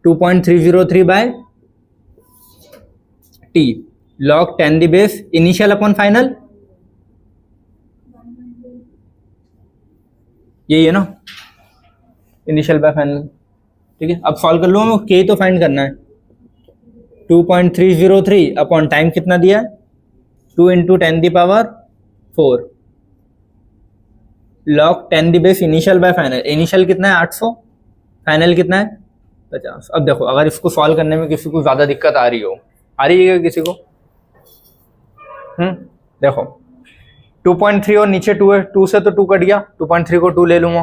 2.303 t log 10⁻, initial upon final, यही है ना, इनिशियल बाय फाइनल। ठीक है, अब सॉल्व कर लो, के तो फाइंड करना है। 2.303 अपॉन टाइम कितना दिया है 2 × 10⁴ log 10⁻, initial by final. Initial कितना है 800, फाइनल कितना है 50। अब देखो, अगर इसको सॉल्व करने में किसी को ज्यादा दिक्कत आ रही है किसी को, देखो 2.3 और नीचे 2 है, 2 से तो 2 कट गया, 2.3 को 2 ले लूंगा,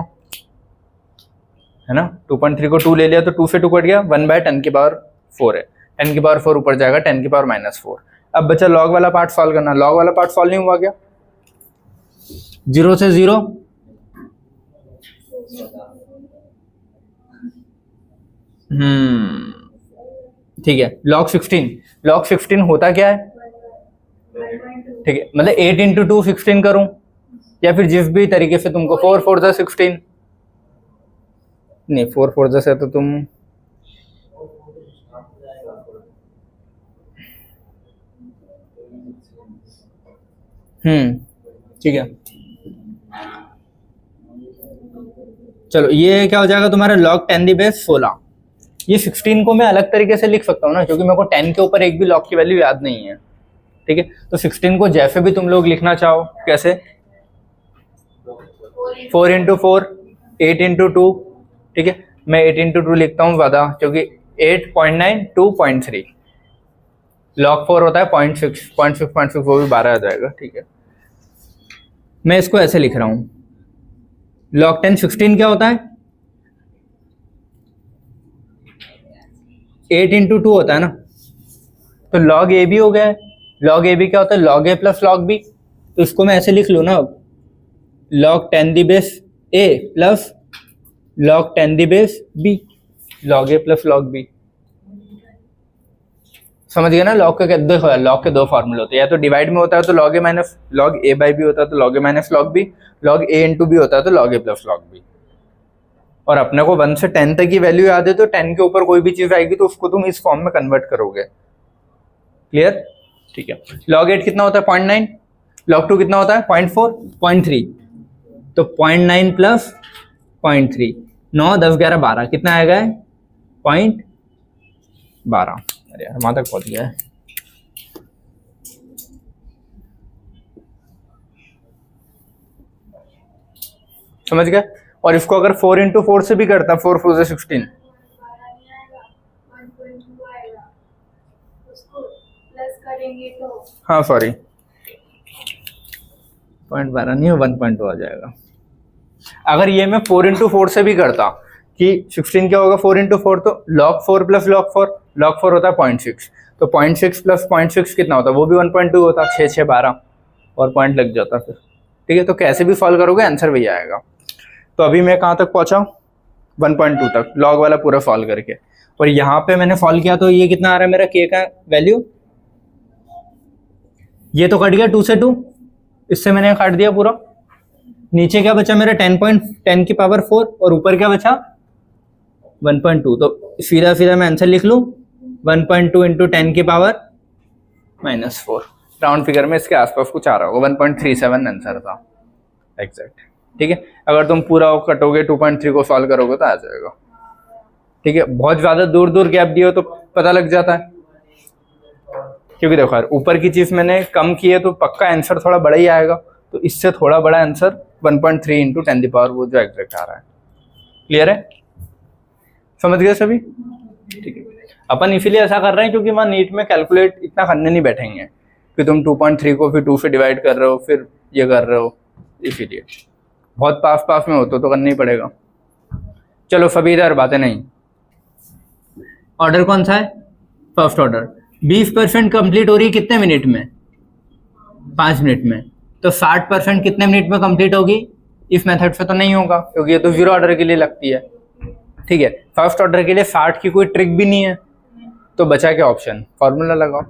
है ना। 2.3 को 2 ले लिया तो 2 से 2 कट गया, 1/10⁴ है, 10⁴ ऊपर जाएगा 10⁻⁻4। अब बचा लॉग वाला पार्ट सॉल्व करना। लॉग वाला पार्ट सॉल्व नहीं हुआ क्या, 0 से 0, ठीक है। log 16 होता क्या है, ठीक है, मतलब 8 × 2 16 करूं, या फिर जिस भी तरीके से तुमको 4 4 जा 16, नहीं 4 4 जा से तो तुम ठीक है। चलो, ये क्या हो जाएगा तुम्हारा log 10⁻16। ये 16 को मैं अलग तरीके से लिख सकता हूँ ना, क्योंकि मेरे को 10 के ऊपर एक भी log की वैल्यू याद नहीं है। ठीक है, तो 16 को जैसे भी तुम लोग लिखना चाहो, कैसे 4 × 4, 8 × 2, ठीक है, मैं 8 × 2 लिखता हूँ ज्यादा, क्योंकि 8.9 2.3 log 4 होता है 0.6, वो भी 12 आ जाएगा। ठीक है, मैं इसको ऐसे लिख रहा हूँ, log 10 16 क्या होता है 8 × 2 होता है ना, तो log a भी हो गया है। log a भी क्या होता है, log a + log b, तो इसको मैं ऐसे लिख लूँ ना, log 10⁻a + log 10⁻b। Log A plus log B, समझ गए ना। लॉग के देखो, लॉग के दो फॉर्मूले होते हैं, या तो डिवाइड में होता है तो log A minus log A by B होता है तो log A minus log B, log A into B होता है तो log A plus log B. और अपने को 1 से 10 तक की वैल्यू याद है, तो 10 के ऊपर कोई भी चीज आएगी तो उसको तुम इस फॉर्म में कन्वर्ट करोगे। क्लियर, ठीक है। लॉग 8 कितना होता है 0.9, लॉग 2 कितना होता है 0.4, 0.3, तो 0.9 प्लस 0.3, 9 10 11 12 कितना आएगा 0.12। अरे यार वहां तक पहुंच गया है। समझ गए। और इसको अगर 4 इंटू 4 से भी करता, 4 4 से 16, हाँ सॉरी 0.12 नहीं, 1.2 आ जाएगा। अगर ये मैं 4 इंटू 4 से भी करता कि 16 क्या होगा 4 इंटू 4, तो log 4 प्लस log 4, log 4 होता है 0.6, तो 0.6 प्लस 0.6 कितना होता है, वो भी 1.2 होता, 6 6 12 और पॉइंट लग जाता फिर। ठीक है, तो कैसे भी सॉल्व करोगे आंसर वही आएगा। तो अभी मैं कहाँ तक पहुंचा 1.2 तक लॉग वाला पूरा सॉल्व करके, और यहाँ पे मैंने सॉल्व किया तो ये कितना आ रहा है मेरा k का वैल्यू, ये तो कट गया 2 से 2, इससे मैंने काट दिया पूरा। नीचे क्या बचा मेरा 10 की पावर 4 और ऊपर क्या बचा 1.2, तो सीधा सीधा मैं आंसर लिख लूँ 1.2 इंटू 10 की पावर -4, राउंड फिगर में इसके आसपास कुछ आ रहा होगा, 1.37 आंसर था एग्जैक्ट। ठीक है, अगर तुम पूरा कटोगे 2.3 को सॉल्व करोगे तो आ जाएगा। ठीक है, बहुत ज्यादा दूर दूर गैप दिए हो तो पता लग जाता है, क्योंकि देखो यार ऊपर की चीज मैंने कम की है तो पक्का आंसर थोड़ा बड़ा ही आएगा, तो इससे थोड़ा बड़ा आंसर 1.3 इंटू 10 पावर वो जो एग्जैक्ट आ रहा है। क्लियर है, समझ गए सभी। ठीक है, अपन इसीलिए ऐसा कर रहे हैं क्योंकि वहाँ नीट में कैलकुलेट इतना करने नहीं बैठेंगे कि तुम 2.3 को फिर 2 से डिवाइड कर रहे हो फिर ये कर रहे हो, इसीलिए बहुत पास पास में हो तो करना ही पड़ेगा। चलो सभी इधर बातें नहीं। ऑर्डर कौन सा है, फर्स्ट ऑर्डर। 20% कंप्लीट हो रही है कितने मिनट में, 5 मिनट में, तो 60% कितने मिनट में कंप्लीट होगी, इस मेथड से तो नहीं होगा क्योंकि ये तो जीरो ऑर्डर के लिए लगती है। ठीक है, फर्स्ट ऑर्डर के लिए 60 की कोई ट्रिक भी नहीं है, तो बचा क्या ऑप्शन, फॉर्मूला लगाओ।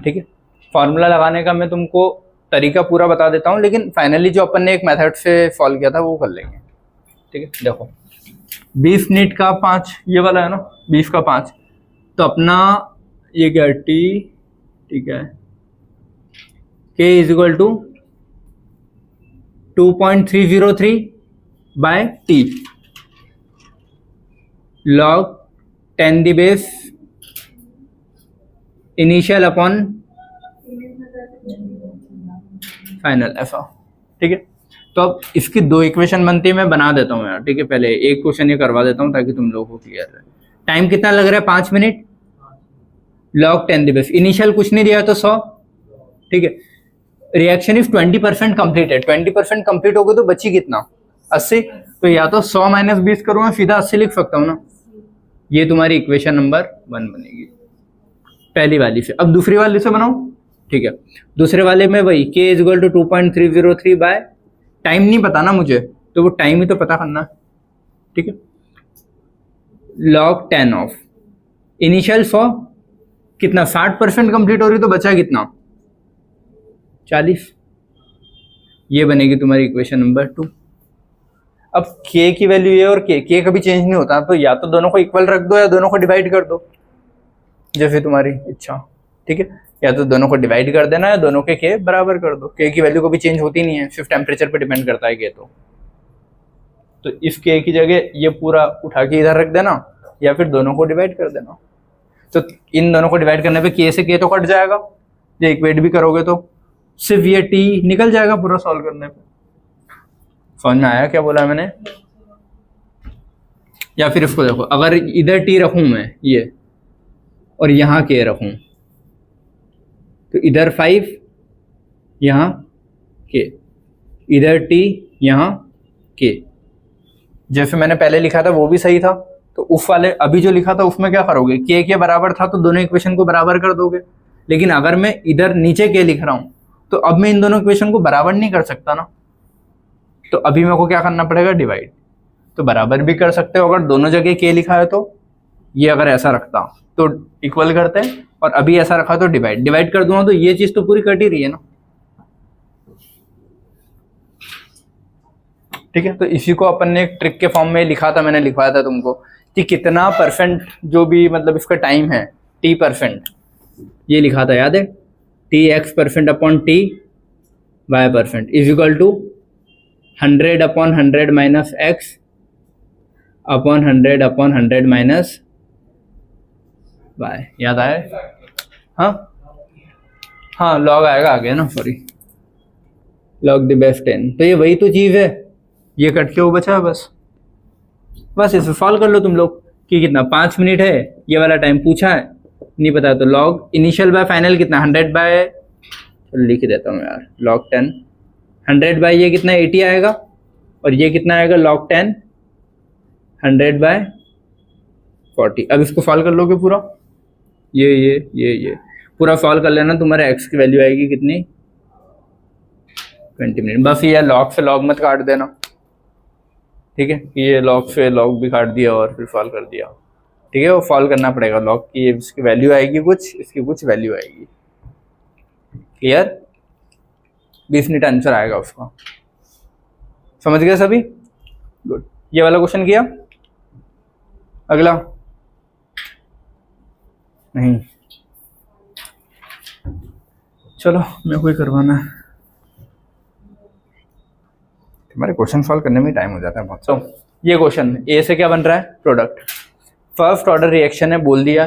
ठीक है, फॉर्मूला लगाने का मैं तुमको तरीका पूरा बता देता हूँ, लेकिन फाइनली जो अपन ने एक मेथड से सॉल्व किया था वो कर लेंगे। ठीक है, देखो 20 मिनट का 5, ये वाला है ना 20 का 5, तो अपना ये क्या t, ठीक है, k is equal to 2.303 by t log 10 the base initial upon final, ऐसा। ठीक है, तो अब इसकी 2 इक्वेशन बनती है, मैं बना देता हूँ यार। ठीक है, पहले एक क्वेश्चन ये करवा देता हूँ ताकि तुम लोगों को क्लियर रहे। टाइम कितना लग रहा है 5 minute, log 10 the base initial कुछ नहीं दिया तो 100। ठीक है, रिएक्शन इफ 20% कंप्लीट है, 20% कंप्लीट हो गई तो बची कितना 80, तो या तो 100 - 20 करूँगा, सीधा 80 लिख सकता हूँ ना। ये तुम्हारी इक्वेशन नंबर 1 बनेगी पहली वाली से। अब दूसरी वाली से बनाओ। ठीक है, दूसरे वाले में वही k is equal to 2.303 by, time नहीं पता ना मुझे तो वो टाइम ही तो पता करना है। ठीक है, log 10 ऑफ इनिशियल 100 कितना 60% कंप्लीट हो रही तो बचा कितना 40, ये बनेगी तुम्हारी इक्वेशन नंबर 2। अब k की वैल्यू ये और k कभी चेंज नहीं होता, तो या तो दोनों को इक्वल रख दो या दोनों को डिवाइड कर दो, जैसे तुम्हारी इच्छा। ठीक है, या तो दोनों को डिवाइड कर देना या दोनों के k बराबर कर दो। k की वैल्यू कभी चेंज होती नहीं है, सिर्फ टेम्परेचर पे डिपेंड करता है k। तो इस k की जगह ये पूरा उठा के इधर रख देना या फिर दोनों को डिवाइड कर देना। तो इन दोनों को डिवाइड करने पे k से k तो कट जाएगा, ये इक्वेट भी करोगे तो सिर्फ ये t निकल जाएगा पूरा सॉल्व करने पे। समझ में आया क्या बोला मैंने। या फिर इसको देखो, अगर इधर t रखूं मैं ये और यहाँ k रखूं तो इधर 5 यहाँ k, इधर t यहाँ k, जैसे मैंने पहले लिखा था वो भी सही था। तो उस वाले अभी जो लिखा था उसमें क्या करोगे, k के बराबर था तो दोनों इक्वेशन को बराबर कर दोगे। लेकिन अगर मैं इधर नीचे k लिख रहा हूँ तो अब मैं इन दोनों इक्वेशन को बराबर नहीं कर सकता ना, तो अभी मेरे को क्या करना पड़ेगा डिवाइड। तो बराबर भी कर सकते हो, अगर दोनों जगह के लिखा है तो। ये अगर ऐसा रखता तो इक्वल करते हैं, और अभी ऐसा रखा तो डिवाइड कर दूंगा, तो ये चीज तो पूरी कट ही रही है ना। ठीक है, तो इसी को अपन ने एक ट्रिक के फॉर्म में लिखा था, मैंने लिखवाया था तुमको कि कितना परसेंट जो भी मतलब इसका टाइम है t%, ये लिखा था याद है, tx% upon t y% is equal to 100/100 minus x upon 100/100 minus y। याद आया? हाँ लॉग आएगा आगे ना, सॉरी, लॉग द बेस 10। तो ये वही तो चीज़ है, ये कट के वो बचा है बस इसे सॉल्व कर लो तुम लोग कि कितना 5 मिनट है, ये वाला टाइम पूछा है नहीं पता, तो लॉग इनिशियल बाय फाइनल कितना 100 बाय, चलो लिख देता हूँ यार, log 10 100 बाय ये कितना 80 आएगा, और ये कितना आएगा log 10 100 बाय 40। अब इसको सॉल्व कर लोगे पूरा, ये पूरा सॉल्व कर लेना, तुम्हारे x की वैल्यू आएगी कितनी 20 मिनट। बस ये लॉग से लॉग मत काट देना, ठीक है, ये लॉग से लॉग भी काट दिया और फिर सॉल्व कर दिया, ठीक है, वो सॉल्व करना पड़ेगा लॉग की, इसकी वैल्यू आएगी कुछ, इसकी कुछ वैल्यू आएगी। क्लियर? 20 मिनट आंसर आएगा उसका। समझ गए सभी? गुड। ये वाला क्वेश्चन किया, अगला नहीं, चलो मेरे को ही करवाना है, हमारे क्वेश्चन सॉल्व करने में टाइम हो जाता है बहुत। तो ये क्वेश्चन ए से क्या बन रहा है, प्रोडक्ट, फर्स्ट ऑर्डर रिएक्शन है, बोल दिया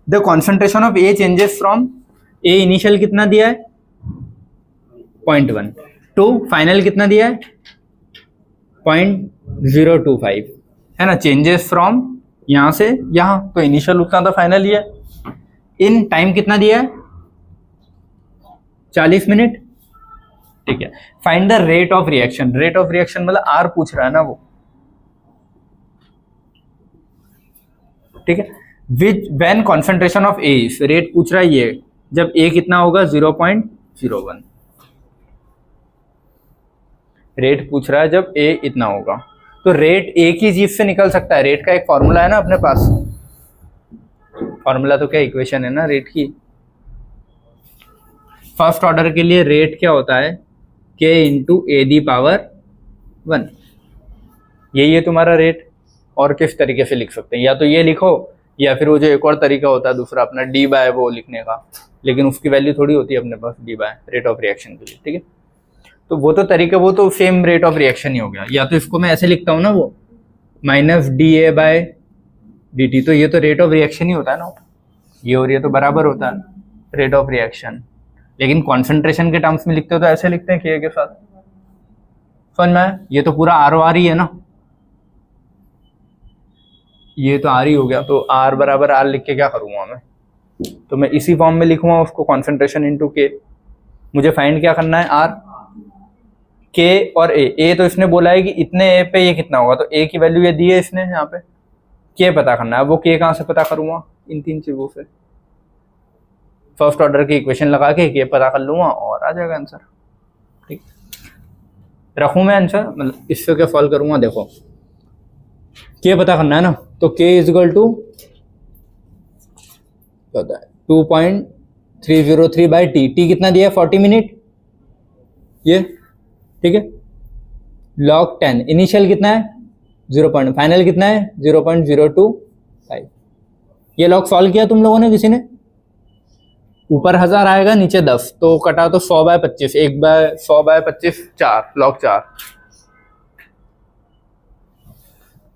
the concentration of A changes from A initial कितना दिया है 0.1 टू फाइनल कितना दिया है 0.025 है ना, चेंजेस फ्रॉम यहां से यहां, तो इनिशियल उतना था, फाइनल ही है। इन टाइम कितना दिया है 40 मिनट, ठीक है। Find the rate of reaction, rate of reaction मतलब आर पूछ रहा है ना वो, ठीक है। विच when concentration of A, rate पूछ रहा है ये, जब ए कितना होगा 0.01, रेट पूछ रहा है जब ए इतना होगा, तो रेट एक ही चीज से निकल सकता है, रेट का एक फॉर्मूला है ना अपने पास, फॉर्मूला तो क्या इक्वेशन है ना रेट की। फर्स्ट ऑर्डर के लिए रेट क्या होता है k into A the power 1, यही है तुम्हारा रेट। और किस तरीके से लिख सकते हैं, या तो ये लिखो, या फिर वो जो एक और तरीका होता है दूसरा अपना डी बाय वो लिखने का, लेकिन उसकी वैल्यू थोड़ी होती है अपने पास D by rate of reaction के लिए, ठीक है। तो वो तो तरीका, वो तो सेम रेट ऑफ रिएक्शन ही हो गया। या तो इसको मैं ऐसे लिखता हूँ ना, वो minus d A by d t, तो ये तो रेट ऑफ रिएक्शन ही होता है ना, ये और ये तो बराबर होता है रेट ऑफ रिएक्शन। लेकिन कॉन्सेंट्रेशन के टर्म्स में लिखते हो तो ऐसे लिखते हैं के साथ, समझ में आया? ये तो पूरा आर आर ही है ना, ये तो आर ही हो गया, तो आर बराबर आर लिख के क्या करूँगा मैं, तो मैं इसी फॉर्म में लिखूंगा उसको, कॉन्सेंट्रेशन इंटू के। मुझे फाइंड क्या करना है, आर, के और ए तो इसने बोला है कि इतने ए पे ये कितना होगा, तो ए की वैल्यू ये दी है इसने यहाँ पे, के पता करना है। वो के कहाँ से पता करूँगा, इन तीन चीज़ों से, फर्स्ट ऑर्डर की इक्वेशन लगा के पता कर लूँगा और आ जाएगा आंसर, ठीक। रखूँ मैं आंसर, मतलब इससे क्या सॉल्व करूँगा, देखो के पता करना है ना, तो के इज इक्वल टू पता है 2.303 बाई टी, टी कितना दिया है 40 मिनट, ये ठीक है। log 10 इनिशियल कितना है 0. फाइनल कितना है 0.025। ये लॉग सॉल्व किया तुम लोगों ने किसी ने, ऊपर 1000 आएगा नीचे 10, तो कटा तो 100/25, 1/100/25 4, log 4,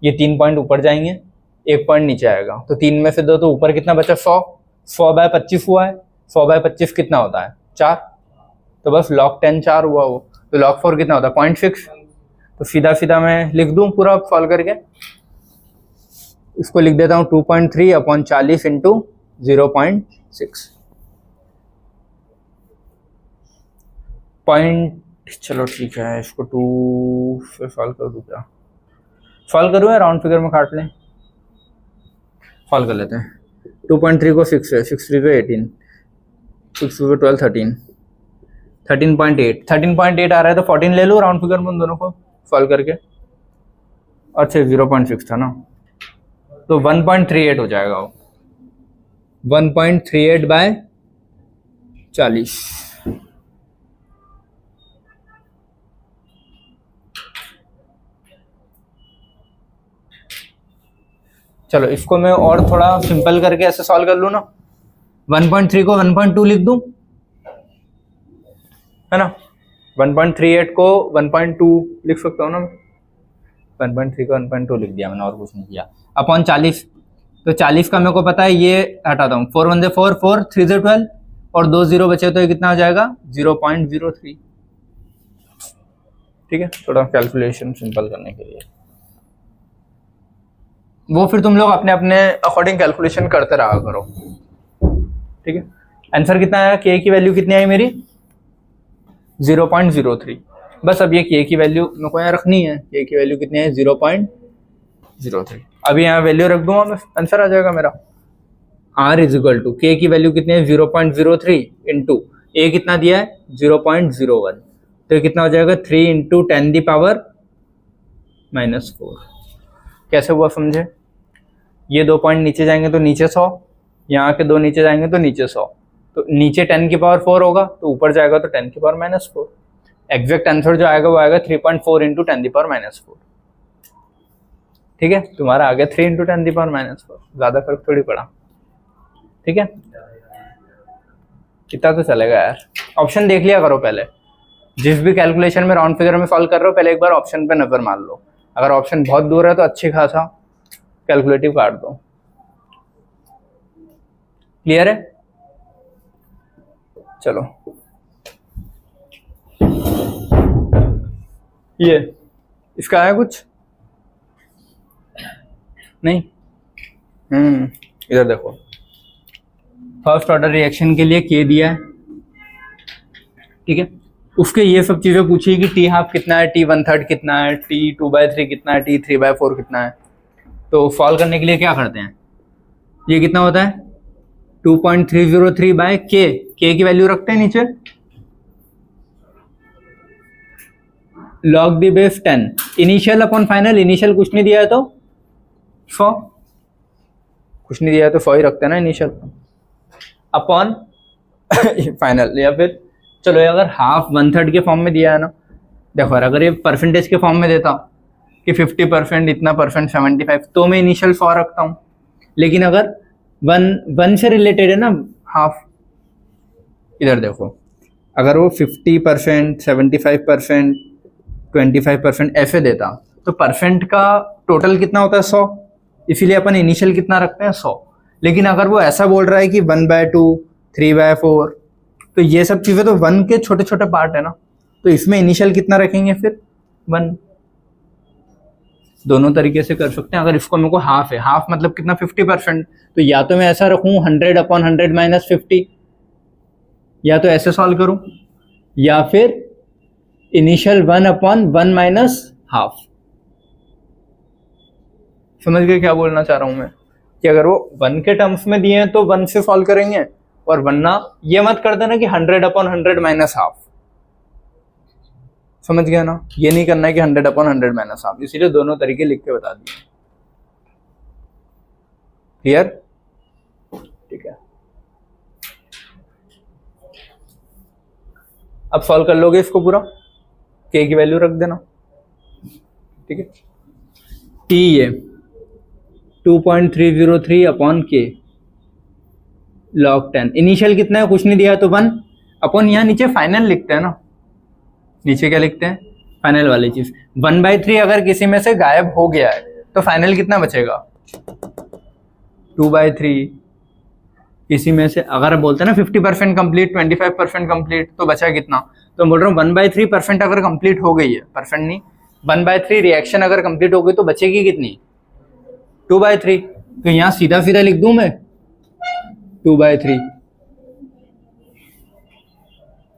ये 3 पॉइंट ऊपर जाएंगे, 1 पॉइंट नीचे आएगा, तो 3 में से 2, तो ऊपर कितना बचा 100/25 हुआ है, 100/25 कितना होता है 4, तो बस log 10 4 हुआ वो, तो log 4 कितना होता है 0.6, तो सीधा सीधा मैं लिख दूं पूरा सॉल्व करके, इसको लिख देता हूँ 2.3/40 इंटू 0.6 पॉइंट, चलो ठीक है, इसको 2 से सॉल्व कर दूँ, क्या सॉल्व करूँ या राउंड फिगर में काट लें, सॉल्व कर लेते हैं। 2.3 को 6 है, 6 3 को 18, 6 2 12 13, 13.8 आ रहा है, तो 14 ले लूँ राउंड फिगर में उन दोनों को सॉल्व करके, अच्छा 0.6 था ना, तो 1.38 हो जाएगा वो, 1.38 बाय 40। चलो इसको मैं और थोड़ा सिंपल करके ऐसे सॉल्व कर लूँ ना, 1.3 को 1.2 लिख दूं, है ना, 1.38 को 1.2 लिख सकता हूँ ना, 1.3 को 1.2 लिख दिया मैंने और कुछ नहीं किया, अपॉन 40। तो 40 का मेरे को पता है, ये हटाता हूँ, 4 1 से 4, 4 3 से 12 और 2 0 बचे तो ये कितना हो जाएगा 0.03। ठीक है, थोड़ा कैलकुलेशन सिंपल करने के लिए वो फिर तुम लोग अपने अपने अकॉर्डिंग कैलकुलेशन करते रहा करो। ठीक है, आंसर कितना आया, के की वैल्यू कितनी आई मेरी 0.03। बस अब ये के की वैल्यू मेरे को यहाँ रखनी है, के की वैल्यू कितनी है 0.03। अभी यहाँ वैल्यू रख दूंगा मैं, आंसर आ जाएगा मेरा। R इज इक्वल टू के की वैल्यू कितनी है 0.03 इंटू ए कितना दिया है 0.01, तो कितना हो जाएगा 3 इंटू 10⁻⁻⁴। कैसे हुआ समझे, ये 2 पॉइंट नीचे जाएंगे तो नीचे 100, यहाँ के 2 नीचे जाएंगे तो नीचे 100, तो नीचे 10⁻⁴ होगा तो ऊपर जाएगा तो 10⁻⁻⁴। एग्जैक्ट आंसर जो आएगा वो आएगा 3.4 इंटू 10⁻⁻⁴। ठीक है, तुम्हारा आ गया 3 इंटू 10⁻⁻⁴, ज्यादा फर्क थोड़ी पड़ा। ठीक है, इतना तो चलेगा यार। ऑप्शन देख लिया करो पहले, जिस भी कैलकुलेशन में राउंड फिगर में सॉल्व कर रहे हो पहले एक बार ऑप्शन पे नजर मार लो, अगर ऑप्शन बहुत दूर है तो अच्छी खासा कैलकुलेटिव काट दो। क्लियर है, चलो ये इसका आया कुछ नहीं, इधर देखो, फर्स्ट ऑर्डर रिएक्शन के लिए के दिया है, ठीक है, उसके ये सब चीजें पूछी कि टी हाफ कितना है, टी 1/3 कितना है, टी 2/3 कितना है, टी 3/4 कितना है। तो सॉल्व करने के लिए क्या करते हैं, ये कितना होता है 2.303 बाय के की वैल्यू रखते हैं नीचे, log b base 10, initial upon final, initial कुछ नहीं दिया है तो 100, कुछ नहीं दिया है तो 100 ही रखते हैं ना इनिशियल, अपॉन फाइनल। या फिर चलो अगर हाफ 1/3 के फॉर्म में दिया है ना, देखो अगर ये परसेंटेज के फॉर्म में देता कि 50% इतना परसेंट 75, तो मैं इनिशियल 100 रखता हूँ, लेकिन अगर 1 से रिलेटेड है ना हाफ, इधर देखो अगर वो 50%, 75%, 25% ऐसे देता तो परसेंट का टोटल कितना होता है 100, इसीलिए अपन इनिशियल कितना रखते हैं 100। लेकिन अगर वो ऐसा बोल रहा है कि 1/2, 3/4, तो ये सब चीजें तो 1 के छोटे छोटे पार्ट है ना, तो इसमें इनिशियल कितना रखेंगे फिर 1। दोनों तरीके से कर सकते हैं। अगर इसको मेरे को हाफ है, हाफ मतलब कितना 50%, तो या तो मैं ऐसा रखूं 100/100 - 50, या तो ऐसे सॉल्व करूं, या फिर इनिशियल 1/1 - हाफ। समझ गए क्या बोलना चाह रहा हूं मैं, कि अगर वो 1 के टर्म्स में दिए हैं तो 1 से सॉल्व करेंगे, और वरना ये मत कर देना कि 100/100 - हाफ। समझ गया ना, ये नहीं करना है कि 100/100 - हाफ, इसीलिए दोनों तरीके लिख के बता दिए। क्लियर, ठीक है। अब सॉल्व कर लोगे इसको पूरा, के की वैल्यू रख देना, ठीक है। टी ये 2.303 अपॉन के log 10, इनिशियल कितना है कुछ नहीं दिया तो 1 अपॉन, यहाँ नीचे फाइनल लिखते हैं ना, नीचे क्या लिखते हैं फाइनल वाली चीज, 1/3 अगर किसी में से गायब हो गया है तो फाइनल कितना बचेगा 2/3। किसी में से अगर बोलते हैं ना 50% कंप्लीट, 25% कंप्लीट, तो बचा कितना, तो बोल रहा हूँ 1/3% अगर कंप्लीट हो गई है, परसेंट नहीं, 1/3 रिएक्शन अगर कंप्लीट हो गई तो बचेगी कितनी 2/3। तो यहाँ सीधा सीधा लिख दूं मैं 2/3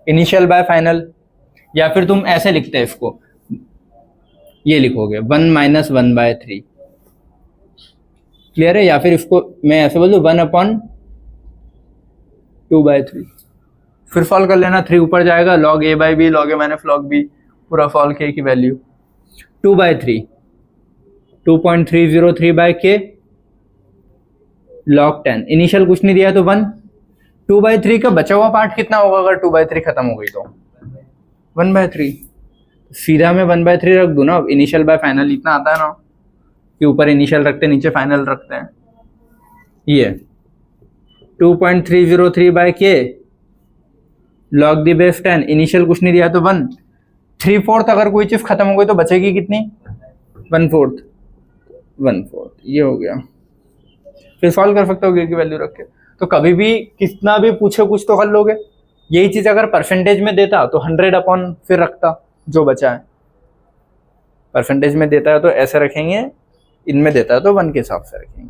इनिशियल बाय फाइनल, या फिर तुम ऐसे लिखते हैं इसको, ये लिखोगे 1 - 1/3। क्लियर है, या फिर इसको मैं ऐसे बोल दूं 1/2/3। फिर सॉल्व कर लेना, 3 ऊपर जाएगा, log a/b, log a - log b, पूरा सॉल्व किए की वैल्यू 2/3 2.303 बाय के log 10। इनिशियल कुछ नहीं दिया तो 1। 2/3 का बचा हुआ पार्ट कितना होगा अगर 2/3 खत्म हो गई तो? 1/3। सीधा मैं 1/3 रख दूं ना। अब इनिशियल बाय फाइनल इतना आता है ना कि ऊपर इनिशियल रखते नीचे फाइनल रखते हैं। ये 2.303 बाय के log द बेस 10। इनिशियल कुछ नहीं दिया तो 1। 3/4 अगर कोई चीज खत्म हो गई तो बचेगी कितनी? 1/4। 1/4 ये हो गया। फिर सॉल्व कर सकते हो की वैल्यू रख के। तो कभी भी कितना भी पूछे कुछ तो कर लोगे। यही चीज अगर परसेंटेज में देता तो 100 फिर रखता जो बचा है। परसेंटेज में देता है तो ऐसे रखेंगे, इनमें देता है तो 1 के हिसाब से रखेंगे।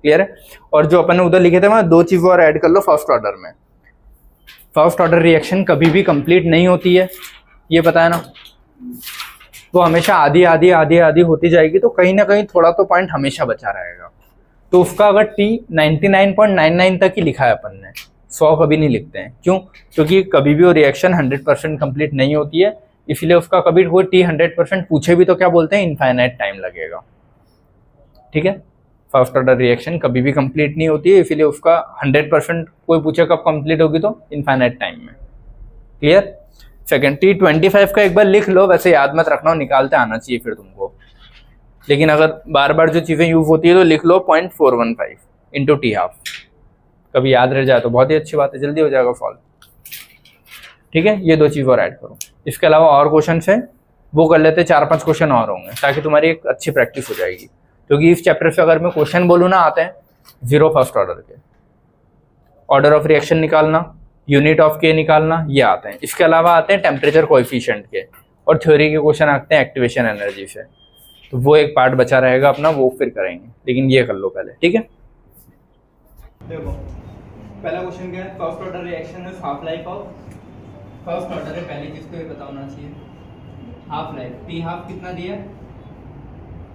क्लियर है? और जो अपन ने उधर लिखे थे वहां 2 चीज और ऐड कर लो फर्स्ट ऑर्डर में। फर्स्ट ऑर्डर रिएक्शन कभी भी कंप्लीट नहीं होती है, ये पता है ना। वो हमेशा आधी आधी आधी आधी होती जाएगी, तो कहीं ना कहीं थोड़ा तो पॉइंट हमेशा बचा रहेगा। तो उसका अगर टी 99.99 तक ही लिखा है अपन ने, 100 कभी नहीं लिखते हैं। क्यों? क्योंकि कभी भी वो रिएक्शन 100% कंप्लीट नहीं होती है, इसलिए उसका कभी कोई टी 100% पूछे भी तो क्या बोलते हैं? इनफाइनाइट टाइम लगेगा। ठीक है? फर्स्ट ऑर्डर रिएक्शन कभी भी कंप्लीट नहीं होती है, इसीलिए उसका 100% कोई पूछे कब कंप्लीट होगी तो इनफाइनाइट टाइम में। क्लियर? सेकंड T25 का एक बार लिख लो, वैसे याद मत रखना, निकालते आना चाहिए फिर तुमको। लेकिन अगर बार बार जो चीजें यूज होती है तो लिख लो 0.415 इंटू T12। कभी याद रह जाए तो बहुत ही अच्छी बात है, जल्दी हो जाएगा सॉल्व। ठीक है? ये 2 चीज और ऐड करो। इसके अलावा और क्वेश्चन है वो कर लेते, 4-5 क्वेश्चन और होंगे ताकि तुम्हारी एक अच्छी प्रैक्टिस हो जाएगी। क्योंकि इस चैप्टर से अगर मैं क्वेश्चन बोलूँ ना, आते हैं 0 फर्स्ट ऑर्डर के, ऑर्डर ऑफ रिएक्शन निकालना, यूनिट ऑफ के निकालना, ये आते हैं। इसके अलावा आते हैं टेम्परेचर कोएफिशिएंट के, और थ्योरी के क्वेश्चन आते हैं एक्टिवेशन एनर्जी से। तो वो एक पार्ट बचा रहेगा अपना, वो फिर करेंगे, लेकिन ये कर लो पहले। ठीक है? देखो पहला क्वेश्चन क्या है? First order reaction is half life of. First order है, पहली चीज तो ये बताना चाहिए हाफ लाइफ। टी हाफ कितना दिया?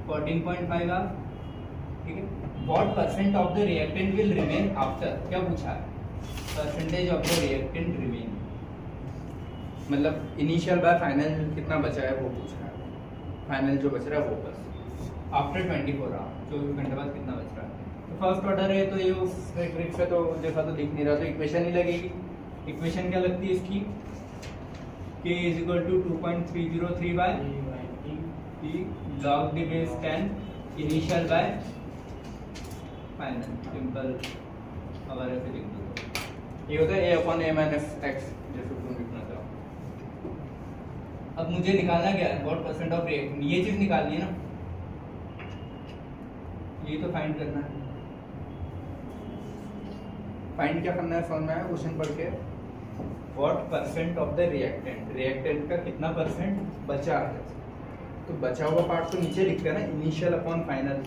14.5 आवर। ठीक है? What percent of the reactant will remain after? क्या पूछा है? Percentage of the reactant remain, मतलब इनिशियल बाय फाइनल कितना बचा है वो पूछ रहा है। फाइनल जो बच रहा है वो बस आफ्टर 24 आवर, 24 घंटे बाद कितना बच रहा है। तो फर्स्ट ऑर्डर है तो ये उस ट्रिक से तो देखा तो दिख नहीं रहा, तो इक्वेशन ही लगेगी। इक्वेशन क्या लगती है इसकी? k is equal to 2.303 by t log the base 10 initial by final. Simple अगर ऐसे लिख दो, ये होता है a upon a minus x, जैसे तुम लिखना चाहो। अब मुझे निकालना क्या है? व्हाट परसेंट ऑफ रिएक्शन, ये चीज निकालनी है ना, ये तो फाइंड करना है। फाइंड क्या करना है समझ में आया क्वेश्चन पढ़ के? What percent of the reactant, reactant का कितना परसेंट बचा है। तो बचा हुआ पार्ट तो नीचे लिखते हैं ना, इनिशियल अपॉन फाइनल।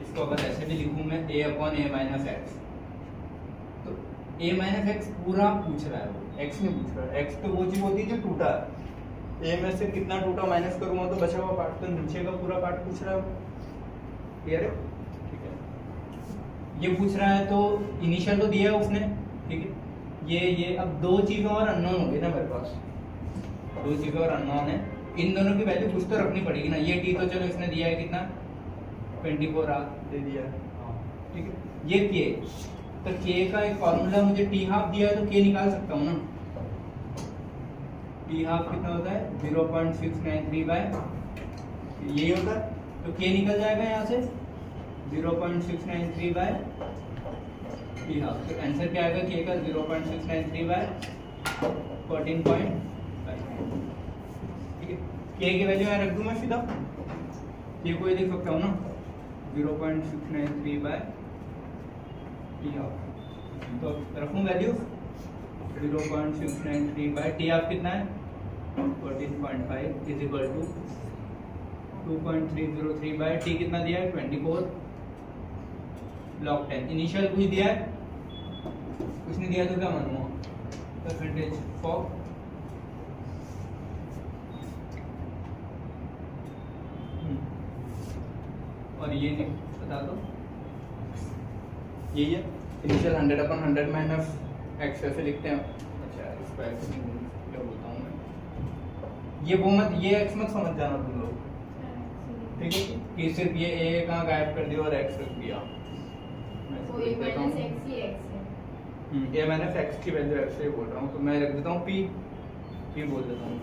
इसको अगर ऐसे भी लिखूं मैं a upon a minus x, तो a माइनस एक्स पूरा पूछ रहा है, वो x में पूछ रहा है। x तो वो चीज होती है जो टूटा है, a में से कितना टूटा माइनस करूंगा तो बचा हुआ पार्ट, तो नीचे का पूरा पार्ट पूछ रहा है। क्लियर है? ठीक है, ये पूछ रहा है तो इनिशियल तो दिया है उसने। ठीक है, ये अब 2 चीजें और अननोन हो गई ना मेरे पास, 2 चीजें और अननोन है। इन दोनों की वैल्यू कुछ तो रखनी पड़ेगी ना। ये टी तो चलो इसने दिया है कितना, 24 आवर दे दिया है। ठीक है, ये के, तो के का एक फॉर्मूला मुझे टी हाफ दिया है तो के निकाल सकता हूँ ना। टी हाफ कितना होता है? 0.693 बाय, यही होता है, तो के निकल जाएगा यहाँ से 0.693 बाय टी हाफ। तो आंसर क्या आएगा? के का 0.693 बाय 14.5। ठीक है, के की वैल्यू यहाँ रख दूं मैं सीधा, के को ये देख सकता हूँ ना, 0.693 बाय टी हाफ। तो रखूँ वैल्यू 0.693 बाय टी हाफ कितना है? 14.5 is equal to 2.303 by t कितना दिया है? 24 log 10। इनिशियल कुछ दिया है? कुछ नहीं दिया तो क्या मानूंगा? परसेंटेज फॉर और ये नहीं बता दो, यही है इनिशियल 100/100 माइनस एक्स, ऐसे लिखते हैं। अच्छा इसको एक्स क्या बोलता हूँ मैं, ये वो मत, ये एक्स मत समझ जाना तुम लोग, ठीक है कि सिर्फ ये ए कहाँ गायब कर दिया और एक्स रख दिया। तो ए माइनस एक्स ही एक्स है। ए माइनस एक्स की वैल्यू एक्स ही बोल रहा हूँ, तो मैं रख देता हूँ पी बोल देता हूँ।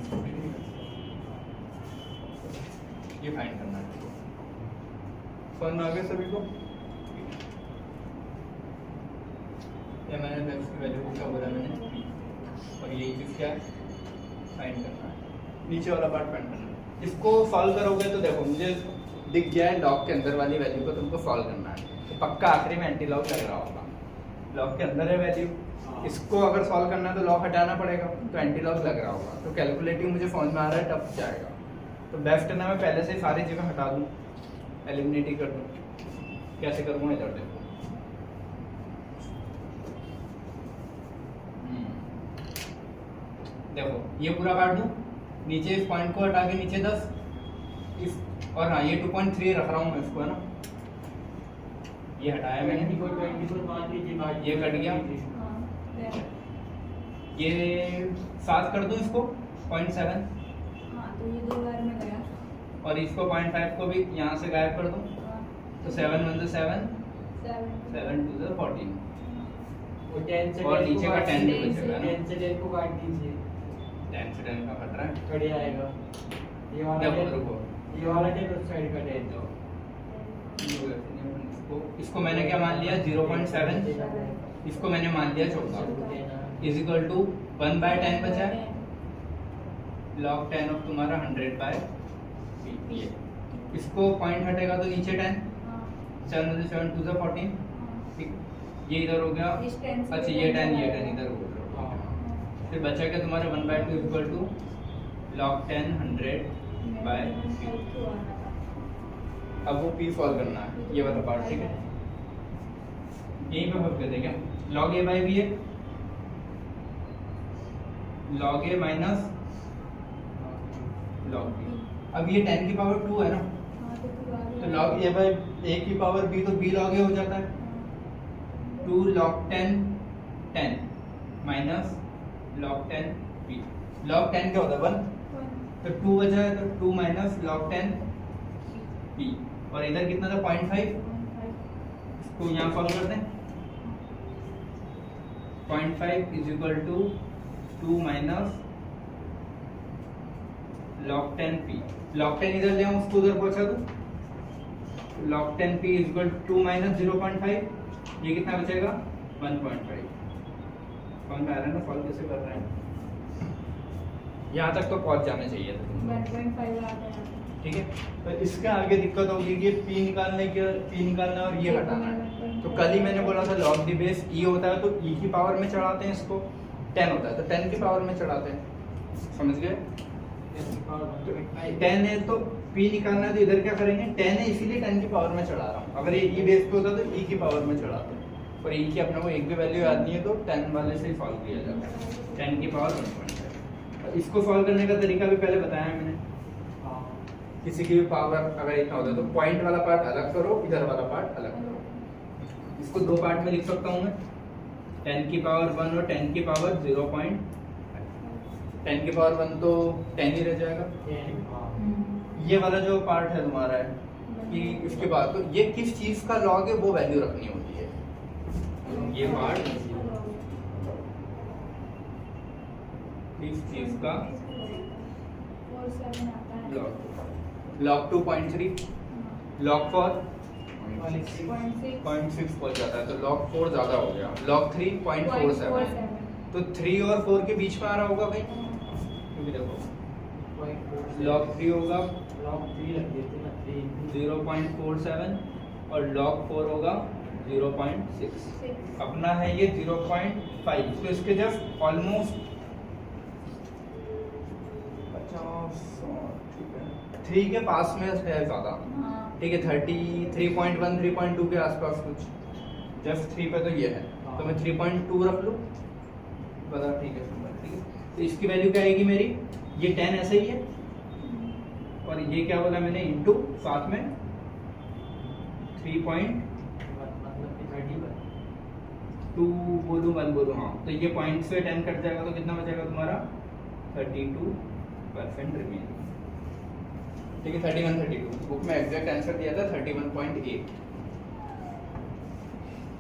ये फाइंड करना है, समझ में आ गया सभी को। ए माइनस एक्स की वैल्यू को क्या बोला मैंने, और ये चीज़ क्या है फाइंड करना है, नीचे वाला पार्ट फाइंड करना है। इसको सॉल्व करोगे तो देखो मुझे दिख गया है लॉग के अंदर वाली वैल्यू को तुमको सॉल्व करना है, तो पक्का आखिरी में एंटी लॉग लग रहा होगा। लॉग के अंदर है वैल्यू, इसको अगर सॉल्व करना है तो लॉग हटाना पड़ेगा, तो एंटी लॉग लग रहा होगा। तो कैलकुलेटिंग मुझे समझ में आ रहा है टफ जाएगा, तो बेस्ट है ना मैं पहले से सारी चीज़ें हटा दूँ, एलिमिनेट ही कर दूँ। कैसे करूँगा इधर देखो, देखो ये पूरा काट दूँ, नीचे इस पॉइंट को हटा के नीचे 10 इस, और हाँ ये 2.3 रख रहा हूँ मैं इसको, है ना, ये हटाया मैंने, ये कट गया, ये 7 कर दूं इसको 0.7, तो ये 2 बार में गया, और इसको 0.5 को भी यहाँ से गायब कर दूं, तो 7 1 7 7 2 14, और नीचे का 10 भी बचेगा ना, 10 से 10 को काट दीजिए, 10 से 10 का कट रहा है, थोड़ी आएगा। ये वाला देखो 10 रुको, ये वाला 10 उस साइड का 10 दो। इसको मैंने क्या मान लिया 0.7, इसको मैंने मान लिया 14 इज इक्वल टू 1/10 बचा है, log 10 ऑफ तुम्हारा 100/, ये इसको पॉइंट हटेगा तो नीचे 10, 7 7 2 14, ठीक, ये इधर हो गया, अच्छा ये 10 इधर हो गया, फिर बचा क्या तुम्हारा 1/2 इज इक्वल टू log 10 100/, अब वो पी सॉल्व करना है, ये वाला पार्ट, ठीक है, यहीं पे हल कर दें क्या, log a बाई बी है, log a minus log b, अब ये 10 की पावर 2 है ना, तो log a बाई a की पावर b, तो b log a हो जाता है, 2 log 10 10 minus log 10 b, log 10 क्या होता है 1, तो 2 बचा है, तो 2 माइनस log 10 b, और इधर कितना था 0.5, इसको यहाँ सॉल्व कर दें, 0.5 is equal to 2 minus log 10 p, log 10 इधर ले आऊँ उसको उधर पहुंचा दूँ, log 10 p is equal to 2 minus 0.5, ये कितना बचेगा 1.5, समझ में आ रहा है ना सॉल्व कैसे कर रहे हैं, यहाँ तक तो पहुंच जाने चाहिए था, 1.5 आ गया, ठीक है। तो इसके आगे दिक्कत होगी कि p निकालना और ये हटाना है, तो कल ही मैंने बोला था log द बेस e होता है तो e की पावर में चढ़ाते हैं, इसको 10 होता है तो 10 की पावर में चढ़ाते हैं, समझ गए, तो 10 है तो p निकालना है, तो इधर क्या करेंगे 10 है इसीलिए 10 की पावर में चढ़ा रहा हूँ, अगर ये e बेस पे होता तो e की पावर में चढ़ाते हैं, और e की अपने को एक भी वैल्यू याद नहीं है तो 10 वाले से ही सॉल्व किया जाता है, 10 की पावर 1.5, इसको सॉल्व करने का तरीका भी पहले बताया है मैंने, किसी की भी पावर अगर इतना होता है तो पॉइंट वाला पार्ट अलग करो, इधर वाला पार्ट अलग करो, इसको 2 पार्ट में लिख सकता हूँ मैं, 10 की पावर 1 और 10 की पावर 0.5, 10 की पावर 1 तो 10 ही रह जाएगा, ये वाला जो पार्ट है तुम्हारा है कि इसके बाद तो ये किस चीज का लॉग है वो वैल्यू रखनी होती है, ये पार्ट किस चीज का लॉग, log 2.3, log 4 0.6 पहुंच जाता है, तो log 4 ज्यादा हो गया, log 3.47, तो 3 और 4 के बीच में आ रहा होगा भाई, क्योंकि देखो log 3 होगा log 3 रख देते ना 0.47 और log 4 होगा 0.6, अपना है ये 0.5, तो इसके जस्ट ऑलमोस्ट 3 के पास में है ज्यादा, ठीक है, 3.1 3.2 के आसपास कुछ, जस्ट 3 पे तो ये है, तो मैं 3.2 रख लूँ, बता ठीक है, ठीक है, तो इसकी वैल्यू क्या आएगी मेरी, ये 10 ऐसे ही है, और ये क्या बोला मैंने इंटू साथ में 3.2 बोलूँ 1 बोलूँ, हाँ, तो ये पॉइंट से 10 कट जाएगा तो कितना बचेगा तुम्हारा 32% रिमेनिंग, ठीक है 31-32 बुक में एग्जैक्ट आंसर दिया था 31.8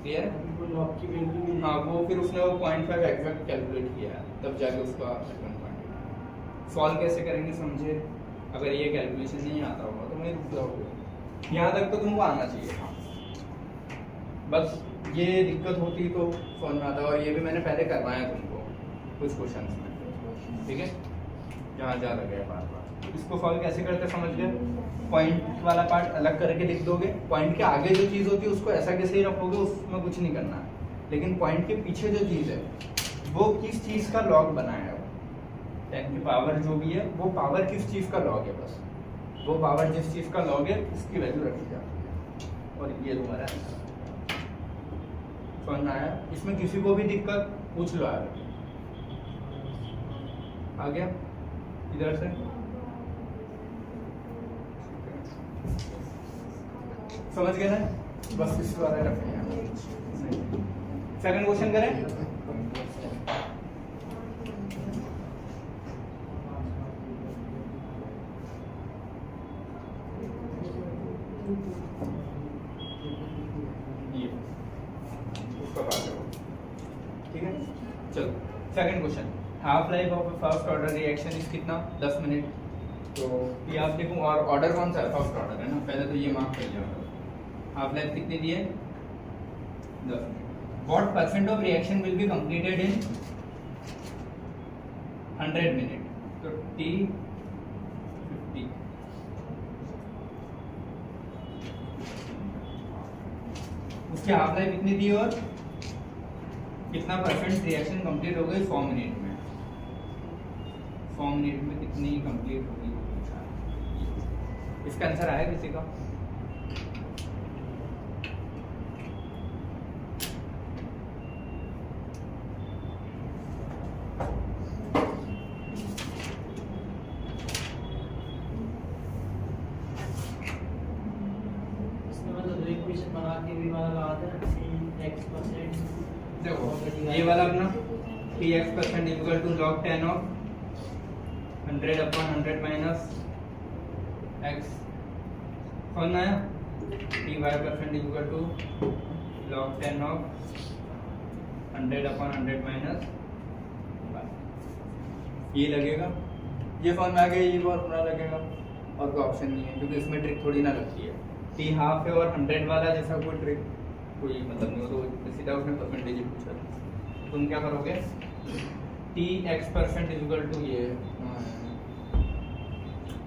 क्लियर है? अभी कोई लॉक की वैल्यू भी हाँ वो फिर उसने वो 0.5 एग्जैक्ट कैलकुलेट किया है तब जाके उसका 31.8 सॉल्व कैसे करेंगे समझे अगर ये कैलकुलेशन नहीं आता होगा तो मैं रुक जाओगे यहाँ तक तो तुमको आना चाहिए हाँ बस ये दिक्कत होती तो समझ में आता और ये भी मैंने पहले करवाया तुमको कुछ क्वेश्चंस में ठीक है जहाँ जा लगे बार बार इसको सॉल्व कैसे करते समझ गए पॉइंट वाला पार्ट अलग करके लिख दोगे पॉइंट के आगे जो चीज़ होती है उसको ऐसा कैसे ही रखोगे उसमें कुछ नहीं करना है लेकिन पॉइंट के पीछे जो चीज़ है वो किस चीज़ का लॉग बनाया है 10 की पावर जो भी है वो पावर किस चीज़ का लॉग है बस वो पावर जिस चीज़ का लॉग है उसकी वैल्यू रखी जाती है और ये तुम्हारा आंसर समझ में आया इसमें किसी को भी दिक्कत पूछ लो आगे आ गया इधर से समझ गए ना बस इस वाला रखेंगे सेकंड क्वेश्चन करें ये उसका बात करो ठीक है चलो second question half life of first order reaction is कितना 10 मिनट तो ये आप देखो और ऑर्डर कौन सा है फर्स्ट ऑर्डर है ना पहले तो ये मार्क कर लिया हाफ लाइफ कितनी दी है 10 minute what percent of reaction will be completed in 100 minute तो T 50 उसकी हाफ लाइफ कितनी दी और कितना परसेंट रिएक्शन कंप्लीट हो गई 100 मिनट में 100 मिनट में कितनी कंप्लीट होगी इसका आंसर आया किसी का इक्वेशन बना के भी वाला लगाते हैं x% देखो ये वाला अपना Tx% equal to log 10 of 100 upon 100 minus x कौन आया Ty% equal to log 10 of 100 upon 100 minus ये लगेगा ये फॉर्म आ गया ये फॉर्मूला लगेगा और कोई ऑप्शन नहीं है क्योंकि इसमें ट्रिक थोड़ी ना लगती है T हाफ है और 100 वाला जैसा कोई ट्रिक कोई मतलब नहीं हो तो सीधा उसने परसेंटेज ही पूछा तुम क्या करोगे Tx% इक्वल टू ये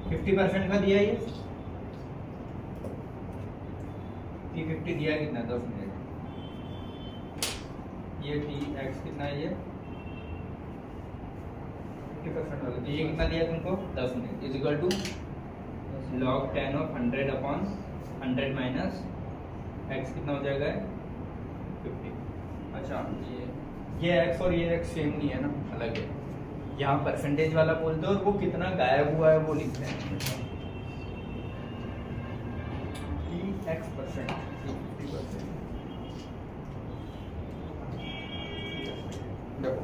50% का दिया ये T50 दिया कितना 10 मिनट ये Tx कितना है ये 50% वाला ये कितना दिया तुमको 10 minute is equal to log 10 of 100 upon 100 minus x कितना हो जाएगा 50 अच्छा ये x और ये x सेम नहीं है ना अलग है यहाँ परसेंटेज वाला बोलते हो और वो कितना गायब हुआ है वो लिखते हैं Tx% 50% देखो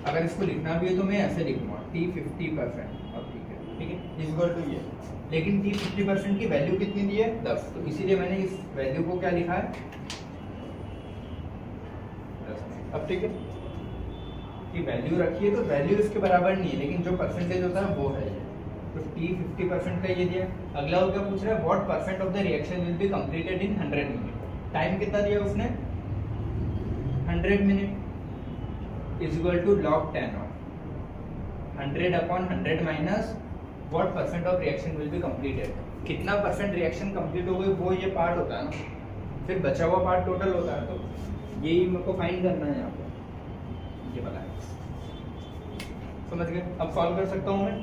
अगर इसको लिखना भी है तो मैं ऐसे लिखूंगा T50% और ठीक है इक्वल टू ये लेकिन T50% की वैल्यू कितनी दी है 10 तो इसीलिए मैंने इस वैल्यू को क्या लिखा है 10 अब ठीक है कि वैल्यू रखी है तो वैल्यू इसके बराबर नहीं है लेकिन जो परसेंटेज होता है वो है ये तो T50% का ये दिया अगला वो क्या पूछ रहा है what percent of the reaction will be completed in 100 minute time कितना दिया उसने 100 minute is equal to log 10 of 100 upon 100 minus what percent of reaction will be completed कितना परसेंट रिएक्शन कंप्लीट हो गई वो ये पार्ट होता है ना फिर बचा हुआ पार्ट टोटल होता है तो यही मेरे को फाइंड करना है यहाँ पे ये वाला है समझ गए अब सॉल्व कर सकता हूँ मैं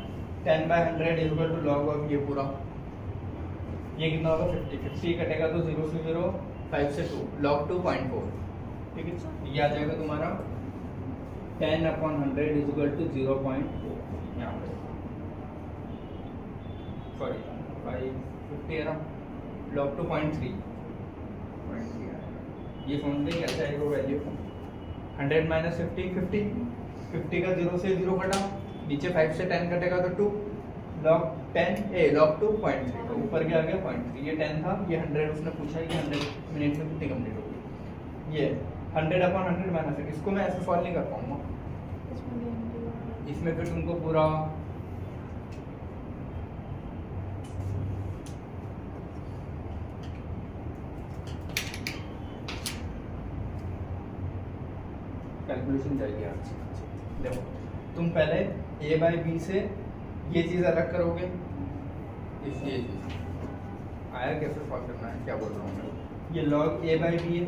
10/100 is equal to log of ये पूरा ये कितना होगा 50 कटेगा तो 0 से 0 5 से 2 log 2.4 ठीक है ये आ जाएगा तुम्हारा 10/100 इज इक्वल टू 0.4 यहाँ पे सॉरी 550 है ना log 2.3 ये समझ में कैसे आएगा वैल्यू 100 माइनस 50 50 50 का 0 से 0 कटा नीचे 5 से 10 कटेगा तो 2 log 10 log 2 0.3 तो ऊपर क्या आ गया 0.3, ये 10 था, ये 100 उसने पूछा कि 100 मिनट में कितनी कंप्लीट होगी, ये 100/100 माइनस है। इसको मैं ऐसे सॉल्व नहीं कर पाऊंगा, इसमें फिर तुमको पूरा कैलकुलेशन चाहिए आपसे। देखो तुम पहले a/b से ये चीज़ अलग करोगे, इस ये चीज़ आया कैसे सॉल्व करना है, क्या बोल रहा हूँ मैं, ये log a/b है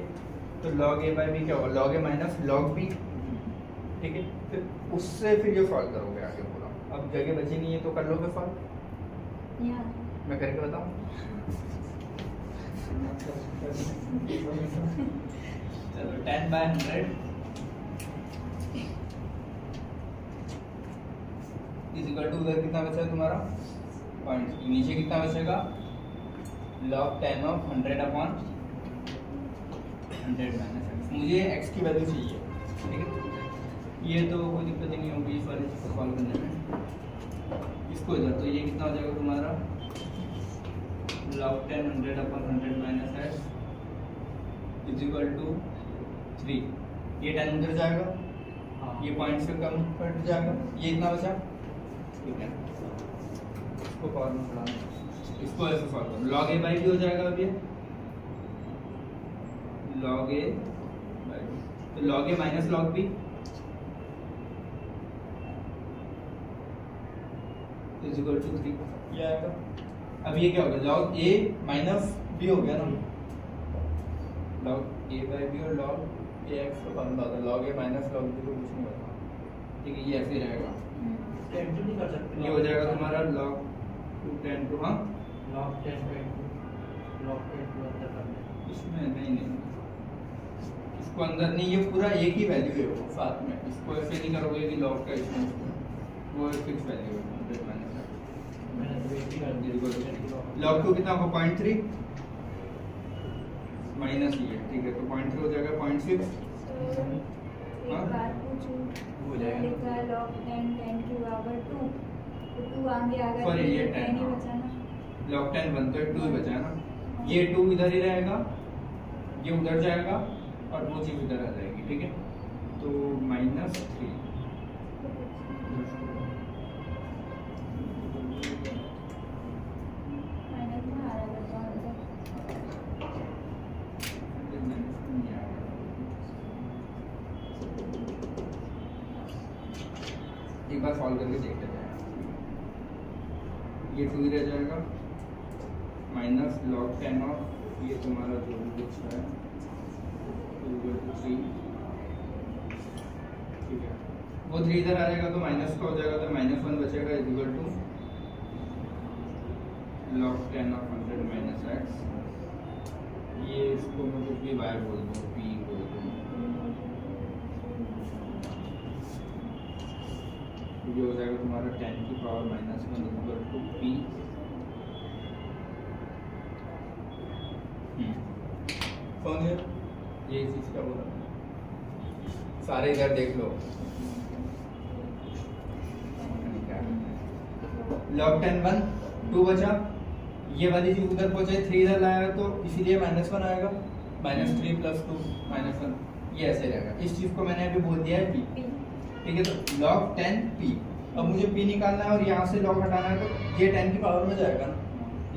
तो log a/b क्या होगा, log a minus log b, ठीक है। फिर उससे फिर ये सॉल्व करोगे आगे पूरा। अब जगह बची नहीं है तो कर लोगे सॉल्व, मैं करके बताऊँ। चलो 10/100 इज इक्वल टू उधर कितना बचा तुम्हारा पॉइंट, नीचे कितना बचेगा log 10 of 100/100 माइनस x। मुझे x की वैल्यू चाहिए, ठीक है। ये तो कोई दिक्कत ही नहीं होगी इस वाले चीज़ को सॉल्व करने में। इसको इधर तो ये कितना हो जाएगा तुम्हारा log 10 100/100 minus x is equal to 3। ये 10 उधर जाएगा, ये पॉइंट से कम कट जाएगा, ये इतना बचा, ठीक है। इसको फॉर्मूला बढ़ाना, इसको ऐसे सॉल्व करो, log a/b हो जाएगा। अब ये log a/b तो log a minus log b is equal to 3, ये आएगा। अब ये क्या होगा, log a माइनस b हो गया ना, log a/b और log ax का फॉर्मूला होता है, log a minus log b को कुछ नहीं होता, ठीक है। ये ऐसे ही रहेगा, कैंसिल नहीं कर सकते। ये हो जाएगा तुम्हारा log 2 10 हाँ log 10 log 10 को अंदर करना है। इसमें नहीं इसको अंदर नहीं, ये पूरा एक ही वैल्यू है वो साथ में, इसको ऐसे नहीं करोगे कि log का इसमें वो फिक्स वैल्यू है 100 माइनस मैंने तो एक ही कर दिया। log 2 कितना होगा 0.3 माइनस ये, ठीक है। तो 0.3 हो जाएगा 0.6 एक बार पूछूं, हो जाएगा। लिखा है log 10 10 की बराबर 2, तो 2 आगे आ गया, Sorry, ये 10 ही 10 बचा ना। log 10 1 तो 2 ही बचा है ना, ये 2 इधर ही रहेगा, ये उधर जाएगा और वो चीज़ इधर आ जाएगी, ठीक है। तो -3 माइनस में आ रहा था अंदर। एक बार सॉल्व करके देख लेते हैं। ये 2 ही रह जाएगा माइनस log 10 ऑफ ये तुम्हारा जो भी कुछ है 3, ठीक है। वो 3 इधर आ जाएगा तो माइनस का हो जाएगा, तो -1 बचेगा is equal to log 10 of 100 minus x। ये इसको मैं कुछ भी y बोल दूँ, p बोल दूँ, ये हो जाएगा तुम्हारा 10 की पावर -1 इक्वल टू p। कौन है ये चीज का बोला, सारे इधर देख लो, log 10 1 2 बचा, ये वाली चीज उधर पहुंचे 3 इधर लाया तो इसीलिए -1 आएगा, -3 + 2 -1, ये ऐसे रहेगा। इस चीज को मैंने अभी बोल दिया है p, ठीक है। तो log 10 p, अब मुझे p निकालना है और यहाँ से log हटाना है, तो ये 10 की पावर में जाएगा ना,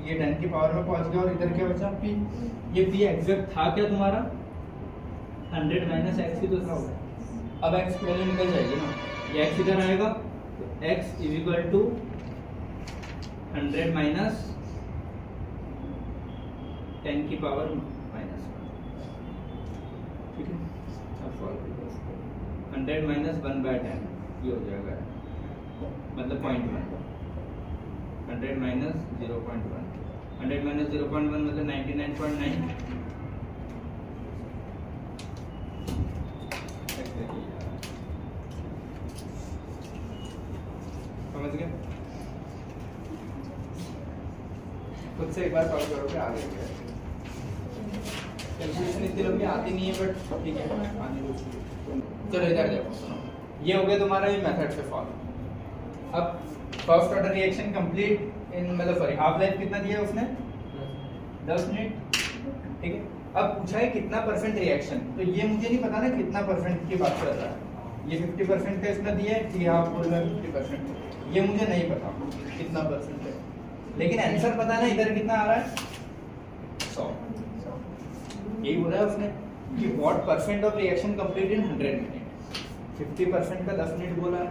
ये 10 की पावर में पहुंच गया और इधर क्या बचा p। ये p एग्जैक्ट था क्या तुम्हारा 100 माइनस x ही तो था, अब x की वैल्यू निकल जाएगी ना, ये x इधर आएगा तो x is equal to 100 minus 10 की पावर -1, ठीक है। अब सॉल्व करो, 100 माइनस 1/10 ये हो जाएगा, मतलब 0.1, 100 माइनस 0.1, 100 माइनस 0.1 मतलब 99.9। समझ गए, खुद से एक बार सॉल्व करोगे आ गया। कैलकुलेशन इतनी लंबी आती नहीं है बट ठीक है आने दो। चलो इधर देखो, सुनो, ये हो गया तुम्हारा ये मेथड से सॉल्व। अब first order reaction complete in मतलब सॉरी हाफ लाइफ कितना दिया है उसने 10 मिनट, ठीक है। अब पूछा है कितना परसेंट रिएक्शन, तो ये मुझे नहीं पता ना कितना परसेंट की बात कर रहा है। ये 50% का इसमें दिया है कि आप बोल रहे हैं 50%, ये मुझे नहीं पता कितना परसेंट है, लेकिन आंसर पता है ना इधर कितना आ रहा है 100। यही बोला है उसने कि what percent of reaction complete in 100 minute. 50% का 10 मिनट बोला है,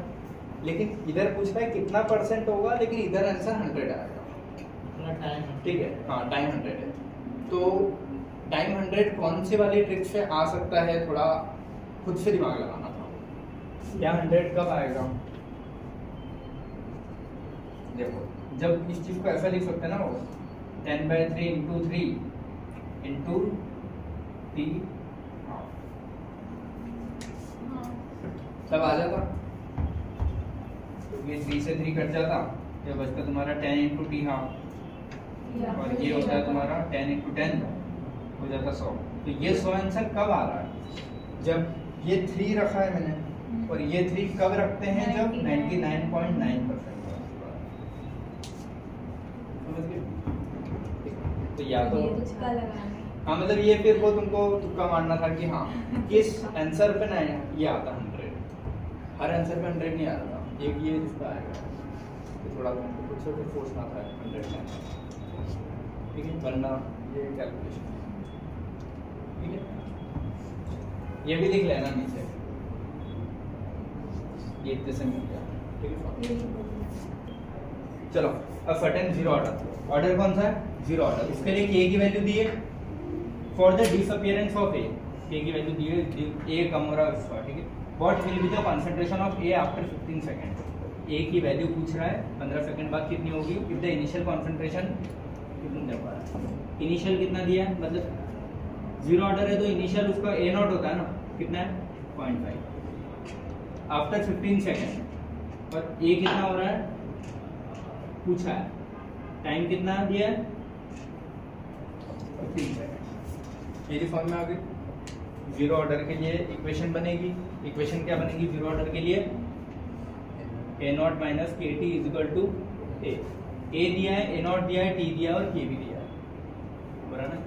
लेकिन इधर पूछ रहा है कितना परसेंट होगा, लेकिन इधर आंसर 100 आएगा, इतना टाइम है। ठीक है। हाँ टाइम 100 है, तो टाइम 100 कौन सी वाली ट्रिक से आ सकता है, थोड़ा खुद से दिमाग लगाना था। क्या 100 कब आएगा, देखो जब इस चीज को ऐसा लिख सकते हैं ना, वो 10/3 इंटू 3 इंटू टी तब आ जाता, तो ये 3 से 3 कट जाता, ये बचता तुम्हारा 10 इंटू टी हाफ, और ये होता है तुम्हारा 10 इंटू 10 हो जाता 100। तो ये 100 आंसर कब आ रहा है, जब ये 3 रखा है मैंने, और ये 3 कब रखते हैं, जब 99.9% समझ गए। तो या तो तुक्का लगाना है। हाँ मतलब ये फिर वो तुमको तुक्का मारना था कि हाँ किस आंसर पे ना ये आता 100, हर आंसर पे 100 नहीं आ रहा था, एक ये इसका आएगा, तो थोड़ा तुमको कुछ से सोचना था 100 में, ठीक है, वरना ये कैलकुलेशन, ठीक है। ये भी लिख लेना नीचे, ये इतने से मिल गया, ठीक है। चलो अब सर्टेन जीरो ऑर्डर, ऑर्डर कौन सा है जीरो ऑर्डर, इसके लिए ए की वैल्यू दी है फॉर द डिसअपियरेंस ऑफ ए की वैल्यू दी है, ए कम हो रहा है उसका, ठीक है। What will be the concentration of A after 15 second, A की वैल्यू पूछ रहा है 15 सेकंड बाद कितनी होगी, इफ द इनिशियल कंसंट्रेशन कितना दे पा रहा है, इनिशियल कितना दिया है, मतलब जीरो ऑर्डर है तो इनिशियल उसका ए नॉट होता है ना, कितना है 0.5 आफ्टर 15 सेकंड, और ए कितना हो रहा है पूछा है, टाइम कितना दिया है 15 सेकंड। मेरी फॉर्म में आ गई, जीरो ऑर्डर के लिए इक्वेशन बनेगी, इक्वेशन क्या बनेगी जीरो ऑर्डर के लिए, ए not minus K T is equal to ए दिया है, ए नॉट दिया है, टी दिया है और के भी दिया है, बराबर ना,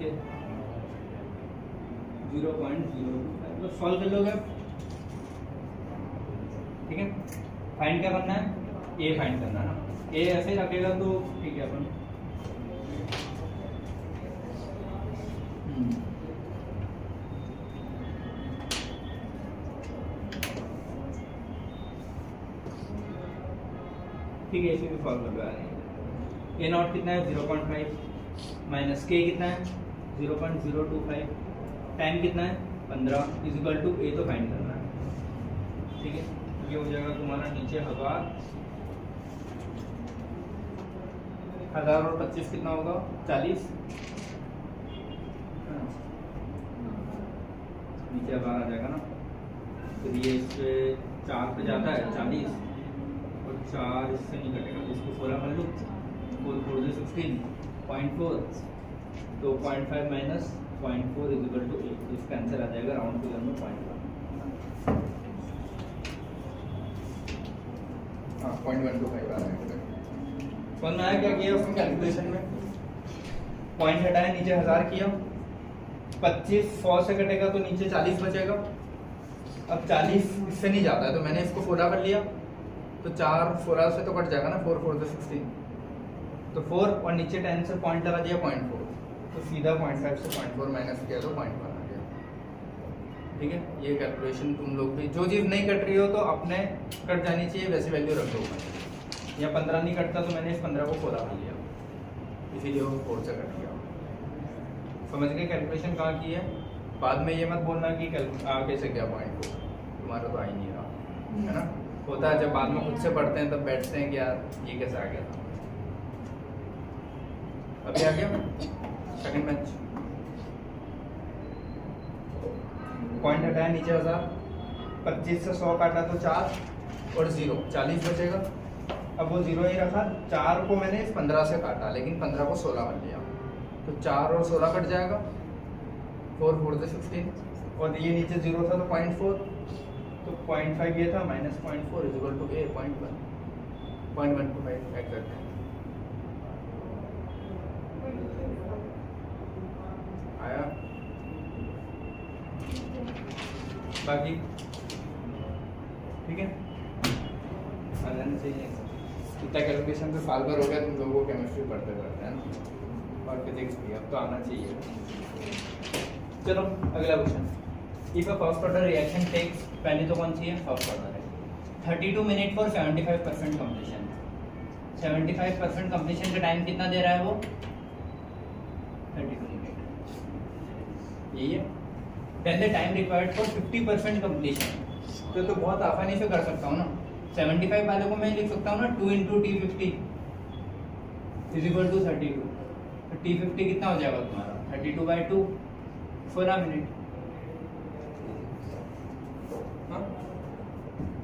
0.025 तो सॉल्व कर लोगे, ठीक है। फाइंड क्या करना है, ए फाइंड करना है ना, ए ऐसे रखेगा तो ठीक है अपन, ठीक है, इसे भी सॉल्व कर रहा है। ए नॉट कितना है 0.5 माइनस के कितना है 0.025, टाइम कितना है 15 इज इक्वल टू ए तो फाइंड करना है, ठीक है। ये हो जाएगा तुम्हारा नीचे 1000 और 25 कितना होगा 40, नीचे 1000 आ जाएगा ना, फिर ये इससे 4 पे जाता है 40, और 4 इससे नहीं कटेगा, इसको 16 कर लो, 4 4 से 16 0.4, तो 0.5 माइनस 0.4 इज इक्वल टू 8, इसका आंसर आ जाएगा राउंड फिगर में 0.1, हाँ 0.125 आ जाएगा। समझ में आया क्या किया उसने कैलकुलेशन में, पॉइंट हटाया नीचे 1000 किया, 25 100 से कटेगा तो नीचे 40 बचेगा, अब 40 इससे नहीं जाता है तो मैंने इसको 16 कर लिया, तो 4 16 से तो कट जाएगा ना, 4 4 से 16, तो 4 और नीचे 10 से पॉइंट लगा दिया 0.4, तो सीधा 0.5 से 0.4 माइनस किया तो 0.1 आ गया, ठीक है। ये कैलकुलेशन तुम लोग भी जो चीज़ नहीं कट रही हो तो अपने कट जानी चाहिए वैसी वैल्यू रख दो, या 15 नहीं कटता तो मैंने इस 15 को 16 कर लिया, इसीलिए वो 4 से कट गया। समझ गए कैलकुलेशन कहाँ की है, बाद में ये मत बोलना कि आगे से क्या पॉइंट हो, तुम्हारा तो आ ही नहीं रहा है ना, होता है जब बाद में खुद से पढ़ते हैं तब बैठते हैं कि यार ये कैसे आ गया था। अभी आ गया सेकंड बेंच, पॉइंट हटाया नीचे 1000, 25 से 100 काटा तो 4 और 0 40 बचेगा, अब वो 0 ही रखा, 4 को मैंने 15 से काटा लेकिन 15 को 16 कर लिया, तो 4 और 16 कट जाएगा, 4 4 से 16, और ये नीचे 0 था तो 0.4, तो 0.5 ये था minus 0.4 is equal to a 0.1, 0.125 exact. आया? बाकी ठीक है, आ जाना चाहिए। इतना कैलकुलेशन तो साल भर हो गया तुम लोगों को केमिस्ट्री पढ़ते पढ़ते है ना, और फिजिक्स भी, अब तो आना चाहिए। चलो अगला question. If a first order reaction takes, पहली तो कौन सी है, फर्स्ट ऑर्डर है, 32 मिनट फॉर 75% कंप्लीशन। 75% कंप्लीशन का टाइम कितना दे रहा है वो, 32 मिनट, यही है। Then the time required for 50% completion, तो बहुत आसानी से कर सकता हूँ ना। 75 वाले को मैं लिख सकता हूँ ना 2 × T50 = 32। तो T50 कितना हो जाएगा तुम्हारा, 32/2, 16 मिनट। हाँ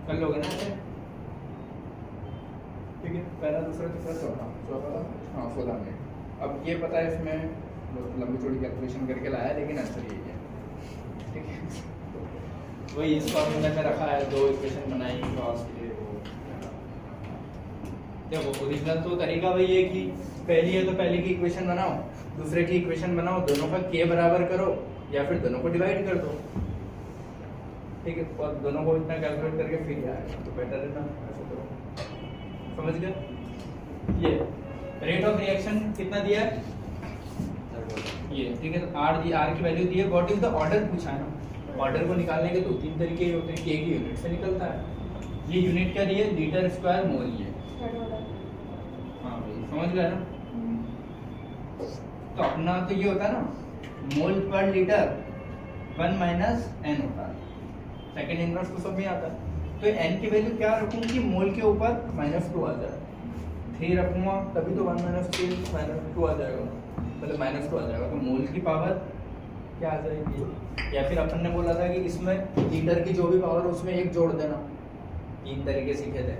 कर लोगे ना ऐसे, ठीक है। पहला दूसरा तीसरा चौथा, हाँ 16 मिनट। अब ये पता है इसमें लंबी चौड़ी कैलकुलेशन करके लाया, लेकिन आंसर यही है, ठीक है। वही इस फॉर्मूले में रखा है, 2 इक्वेशन बनाई क्रॉस के लिए। वो देखो ओरिजिनल तो तरीका वही है कि पहली है तो पहले की इक्वेशन बनाओ, दूसरे की इक्वेशन बनाओ, दोनों का k बराबर करो, या फिर दोनों को डिवाइड कर दो, ठीक है। और दोनों को इतना कैलकुलेट करके फिर आएगा, तो बेटर है ना ऐसे करो। समझ गए? ये रेट ऑफ रिएक्शन कितना दिया है ये, ठीक है। तो r की वैल्यू दी है। व्हाट इज द ऑर्डर पूछा है ना, ऑर्डर को निकालने के 2-3 तरीके होते हैं। k की यूनिट से निकलता है। ये यूनिट क्या दी है, लीटर स्क्वायर मोल। ये हाँ भाई समझ गया ना। तो अपना तो ये होता है ना, मोल पर लीटर 1 - n होता है। सेकंड इनवर्स तो सब में आता है। तो n की वैल्यू क्या रखूंगी कि मोल के ऊपर -2 आ जाए, 3 रखूंगा तभी तो 1 - 3 -2 आ जाएगा, मतलब -2 आ जाएगा। तो मोल की पावर क्या आ जाएगी, या फिर अपन ने बोला था कि इसमें लीटर की जो भी पावर उसमें 1 जोड़ देना। 3 तरीके सीखे थे,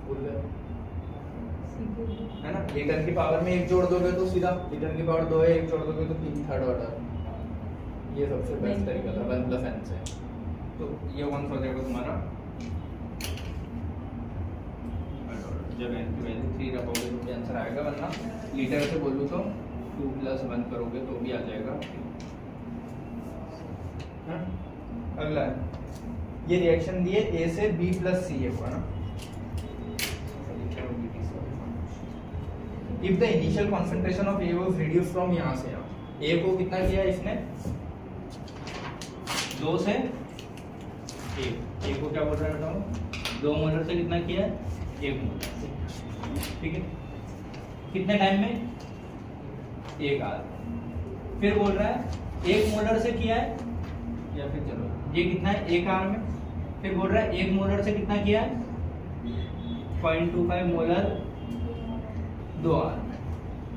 भूल गए है ना। लीटर की पावर में 1 जोड़ दोगे तो सीधा लीटर की पावर 2 है, 1 जोड़ दोगे तो 3 थर्ड ऑर्डर। ये सबसे बेस्ट तरीका था 1 + n से। तो ये कौन सा हो जाएगा तुम्हारा, जब n की वैल्यू 3 रखोगे तो भी आंसर आएगा, वरना लीटर से बोलूँ तो 2 + 1 करोगे तो भी आ जाएगा। हाँ? अगला है, ये रिएक्शन दिए A से B + C हुआ ना। If the initial concentration of A was reduced from, यहाँ से यहाँ A को कितना किया इसने, 2 से 1। A को क्या बोल रहा है बताओ, 2 मोलर से कितना किया है, 1 मोलर से, ठीक है। कितने टाइम में, 1 आवर। फिर बोल रहा है 1 मोलर से किया है, या फिर चलो ये कितना है 1 आवर में। फिर बोल रहा है 1 मोलर से कितना किया है, 0.25 मोलर 2 आवर में।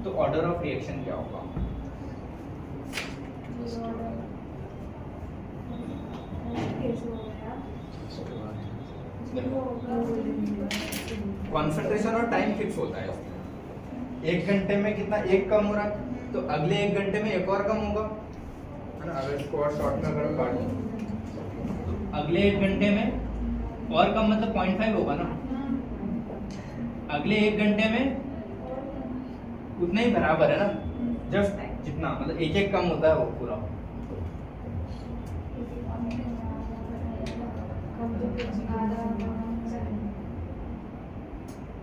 तो ऑर्डर ऑफ रिएक्शन क्या होगा, कॉन्सेंट्रेशन और टाइम फिक्स होता है इसमें। 1 घंटे में कितना 1 कम हो रहा है, तो अगले 1 घंटे में 1 और कम होगा, है ना। अगर इसको और शॉर्ट में करो काट दो, अगले 1 घंटे में और कम मतलब 0.5 होगा ना। अगले 1 घंटे में उतना ही बराबर है ना, जस्ट जितना मतलब 1 कम होता है वो पूरा।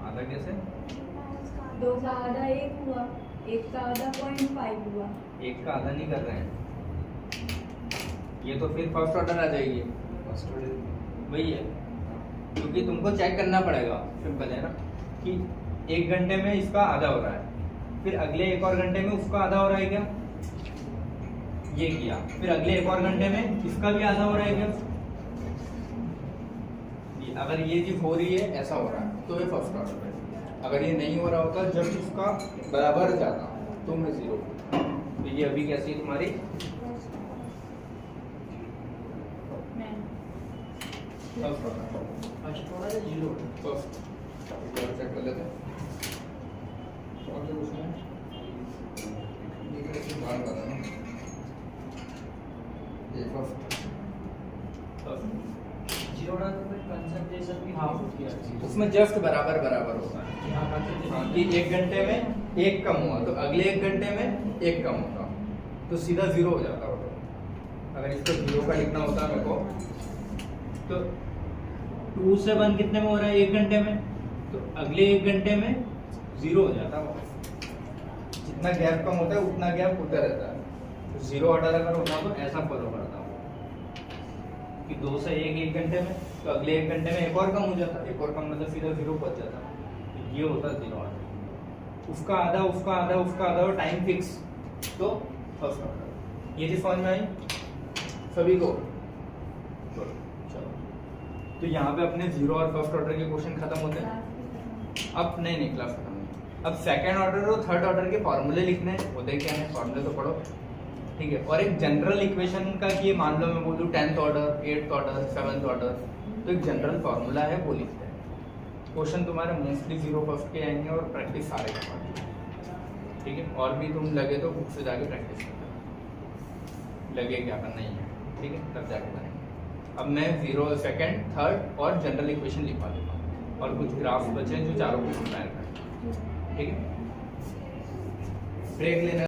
आधा कैसे, 2 का आधा 1 हुआ, 1 का आधा 0.5 हुआ। 1 का आधा नहीं कर रहे हैं, ये तो फिर फर्स्ट ऑर्डर आ जाएगी। वही है, क्योंकि तुमको चेक करना पड़ेगा, सिंपल है ना, कि 1 घंटे में इसका आधा हो रहा है, फिर अगले 1 और घंटे में उसका आधा हो रहा है क्या, ये किया। फिर अगले 1 और घंटे में इसका भी आधा हो रहा है क्या। अगर ये चीज हो रही है, ऐसा हो रहा है, तो ये फर्स्ट ऑर्डर है। अगर ये नहीं हो रहा होता, जब इसका बराबर जाता तो मैं 0। तो ये अभी कैसी है तुम्हारी, फर्स्ट ऑर्डर 0 फर्स्ट। चेक कर लेते हैं और जो उसमें ये कैसे बाहर कर रहा है ना, ये फर्स्ट 0 जीरो ऑर्डर तो फिर कंसंट्रेशन भी हाफ होती है उसमें जस्ट बराबर बराबर होता है यहाँ concentration हाँ, कि 1 घंटे में 1 कम हुआ तो अगले 1 घंटे में 1 कम होगा, तो सीधा 0 हो जाता ऑटो। अगर इसको 0 का लिखना होता मेरे को तो 2 से 1 कितने में हो रहा है 1 घंटे में, तो अगले 1 घंटे में 0 हो जाता है। जितना गैप कम होता है उतना गैप होता रहता है। तो 0 ऑर्डर अगर होता तो ऐसा फॉलो करता हूँ कि 2 से 1 घंटे में, तो अगले 1 घंटे में एक और कम हो जाता, एक और कम मतलब सीधा 0 पहुंच जाता। तो ये होता 0 ऑर्डर, उसका आधा उसका आधा उसका आधा और टाइम फिक्स, तो फर्स्ट ऑर्डर। ये चीज समझ में आई सभी को? चलो, तो यहाँ पे अपने 0 और फर्स्ट ऑर्डर के क्वेश्चन खत्म होते हैं। अब नहीं क्लास खत्म नहीं, अब सेकंड ऑर्डर और थर्ड ऑर्डर के फॉर्मूले लिखने हैं। होते क्या है फॉर्मूले तो पढ़ो, ठीक है। और एक जनरल इक्वेशन का कि मान लो मैं बोलूँ 10th order 8th order 7th order, तो एक जनरल फॉर्मूला है वो लिखते हैं। क्वेश्चन तुम्हारे मोस्टली 0 फर्स्ट के आएंगे और प्रैक्टिस सारे करवाएंगे, ठीक है। और भी तुम लगे तो बुक से जाके प्रैक्टिस करना, लगे क्या करना ही है, ठीक है, तब जाके करेंगे। अब मैं 0 सेकंड थर्ड और जनरल इक्वेशन लिखवा देता हूँ और कुछ ग्राफ्स बचे हैं जो चारों को कंपेयर करें, ठीक है। ब्रेक लेना